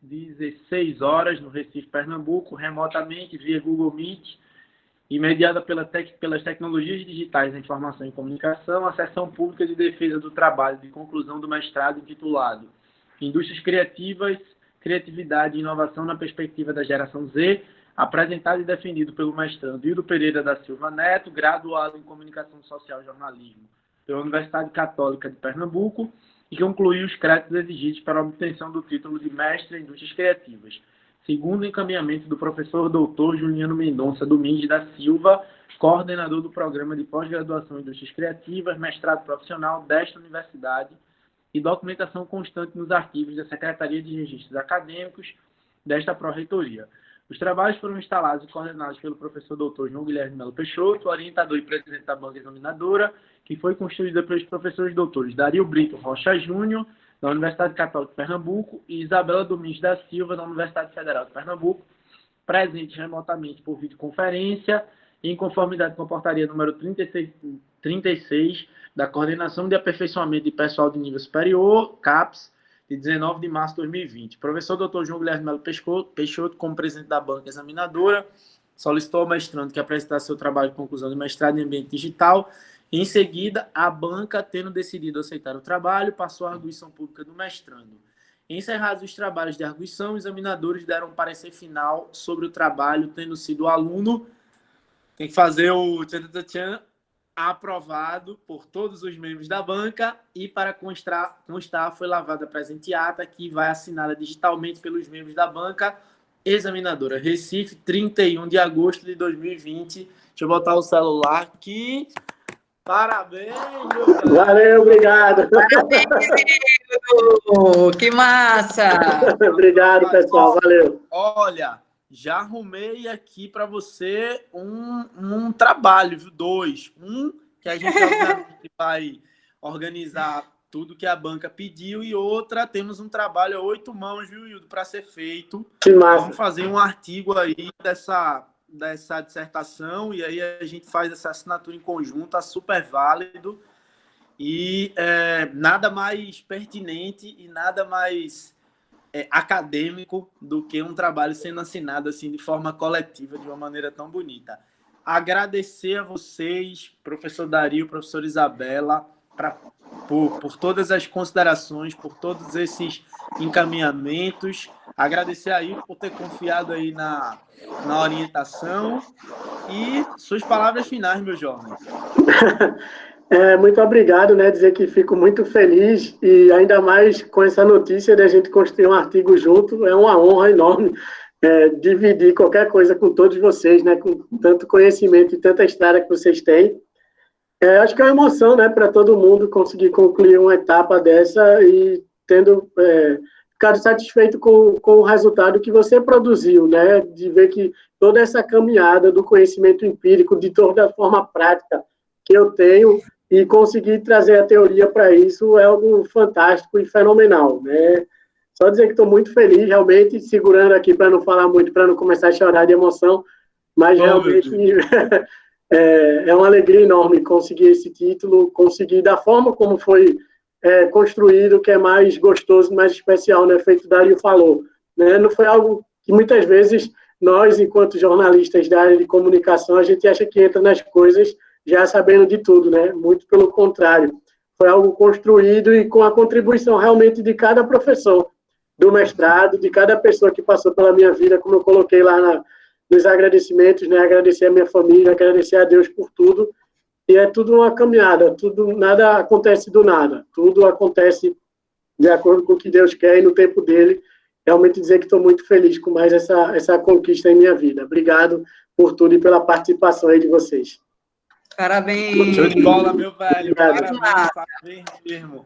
S5: 16 horas no Recife, Pernambuco, remotamente via Google Meet, e mediada pelas tecnologias digitais da informação e comunicação, a sessão pública de defesa do trabalho de conclusão do mestrado intitulado Indústrias Criativas, Criatividade e Inovação na Perspectiva da Geração Z, apresentado e defendido pelo mestrando Hildo Pereira da Silva Neto, graduado em Comunicação Social e Jornalismo pela Universidade Católica de Pernambuco, e concluiu os créditos exigidos para a obtenção do título de mestre em Indústrias Criativas, segundo o encaminhamento do professor doutor Juliano Mendonça Domingues da Silva, coordenador do Programa de Pós-Graduação em Indústrias Criativas, mestrado profissional desta universidade, e documentação constante nos arquivos da Secretaria de Registros Acadêmicos desta Pró-Reitoria. Os trabalhos foram instalados e coordenados pelo professor doutor João Guilherme Melo Peixoto, orientador e presidente da banca examinadora, que foi constituída pelos professores doutores Dario Brito Rocha Júnior, da Universidade Católica de Pernambuco, e Isabela Domingues da Silva, da Universidade Federal de Pernambuco, presentes remotamente por videoconferência, em conformidade com a portaria número 36 da Coordenação de Aperfeiçoamento de Pessoal de Nível Superior, CAPES, de 19 de março de 2020. O professor Dr. João Guilherme Melo Peixoto, como presidente da banca examinadora, solicitou ao mestrando que apresentasse seu trabalho de conclusão de mestrado em ambiente digital. Em seguida, a banca, tendo decidido aceitar o trabalho, passou à arguição pública do mestrando. Encerrados os trabalhos de arguição, os examinadores deram um parecer final sobre o trabalho, tendo sido o aluno, tem que fazer o aprovado por todos os membros da banca, e para constar foi lavada a presente ata, que vai assinada digitalmente pelos membros da banca examinadora. Recife, 31 de agosto de 2020. Deixa eu botar o celular aqui. Parabéns, meu.
S4: Valeu, obrigado.
S2: Que massa!
S4: Obrigado, pessoal, valeu.
S5: Olha, já arrumei aqui para você um trabalho, viu? 2. Que a gente vai organizar tudo que a banca pediu, e outra, temos um trabalho a 8 mãos, viu, Hildo, para ser feito.
S4: Que massa.
S5: Vamos fazer um artigo aí dessa dissertação, e aí a gente faz essa assinatura em conjunto, tá super válido, e nada mais pertinente e nada mais acadêmico do que um trabalho sendo assinado assim de forma coletiva, de uma maneira tão bonita. Agradecer a vocês, professor Dario, professor Isabela, por todas as considerações, por todos esses encaminhamentos. Agradecer aí por ter confiado aí na orientação. E suas palavras finais, meu jovem.
S4: Muito obrigado, né? Dizer que fico muito feliz, e ainda mais com essa notícia de a gente construir um artigo junto. É uma honra enorme dividir qualquer coisa com todos vocês, né? Com tanto conhecimento e tanta história que vocês têm. Acho que é uma emoção, né, para todo mundo conseguir concluir uma etapa dessa e tendo ficado satisfeito com o resultado que você produziu, né? De ver que toda essa caminhada do conhecimento empírico, de toda a forma prática que eu tenho, e conseguir trazer a teoria para isso é algo fantástico e fenomenal, né? Só dizer que estou muito feliz, realmente, segurando aqui para não falar muito, para não começar a chorar de emoção, mas realmente é uma alegria enorme conseguir esse título, conseguir da forma como foi construído, que é mais gostoso, mais especial, né? Feito o Dario falou, né? Não foi algo que muitas vezes nós, enquanto jornalistas da área de comunicação, a gente acha que entra nas coisas já sabendo de tudo, né? Muito pelo contrário. Foi algo construído e com a contribuição realmente de cada professor do mestrado, de cada pessoa que passou pela minha vida, como eu coloquei lá nos agradecimentos, né? Agradecer a minha família, agradecer a Deus por tudo. E é tudo uma caminhada, nada acontece do nada. Tudo acontece de acordo com o que Deus quer e no tempo dele. Realmente dizer que estou muito feliz com mais essa conquista em minha vida. Obrigado por tudo e pela participação aí de vocês.
S2: Parabéns.
S5: Show de bola, meu velho. Parabéns mesmo.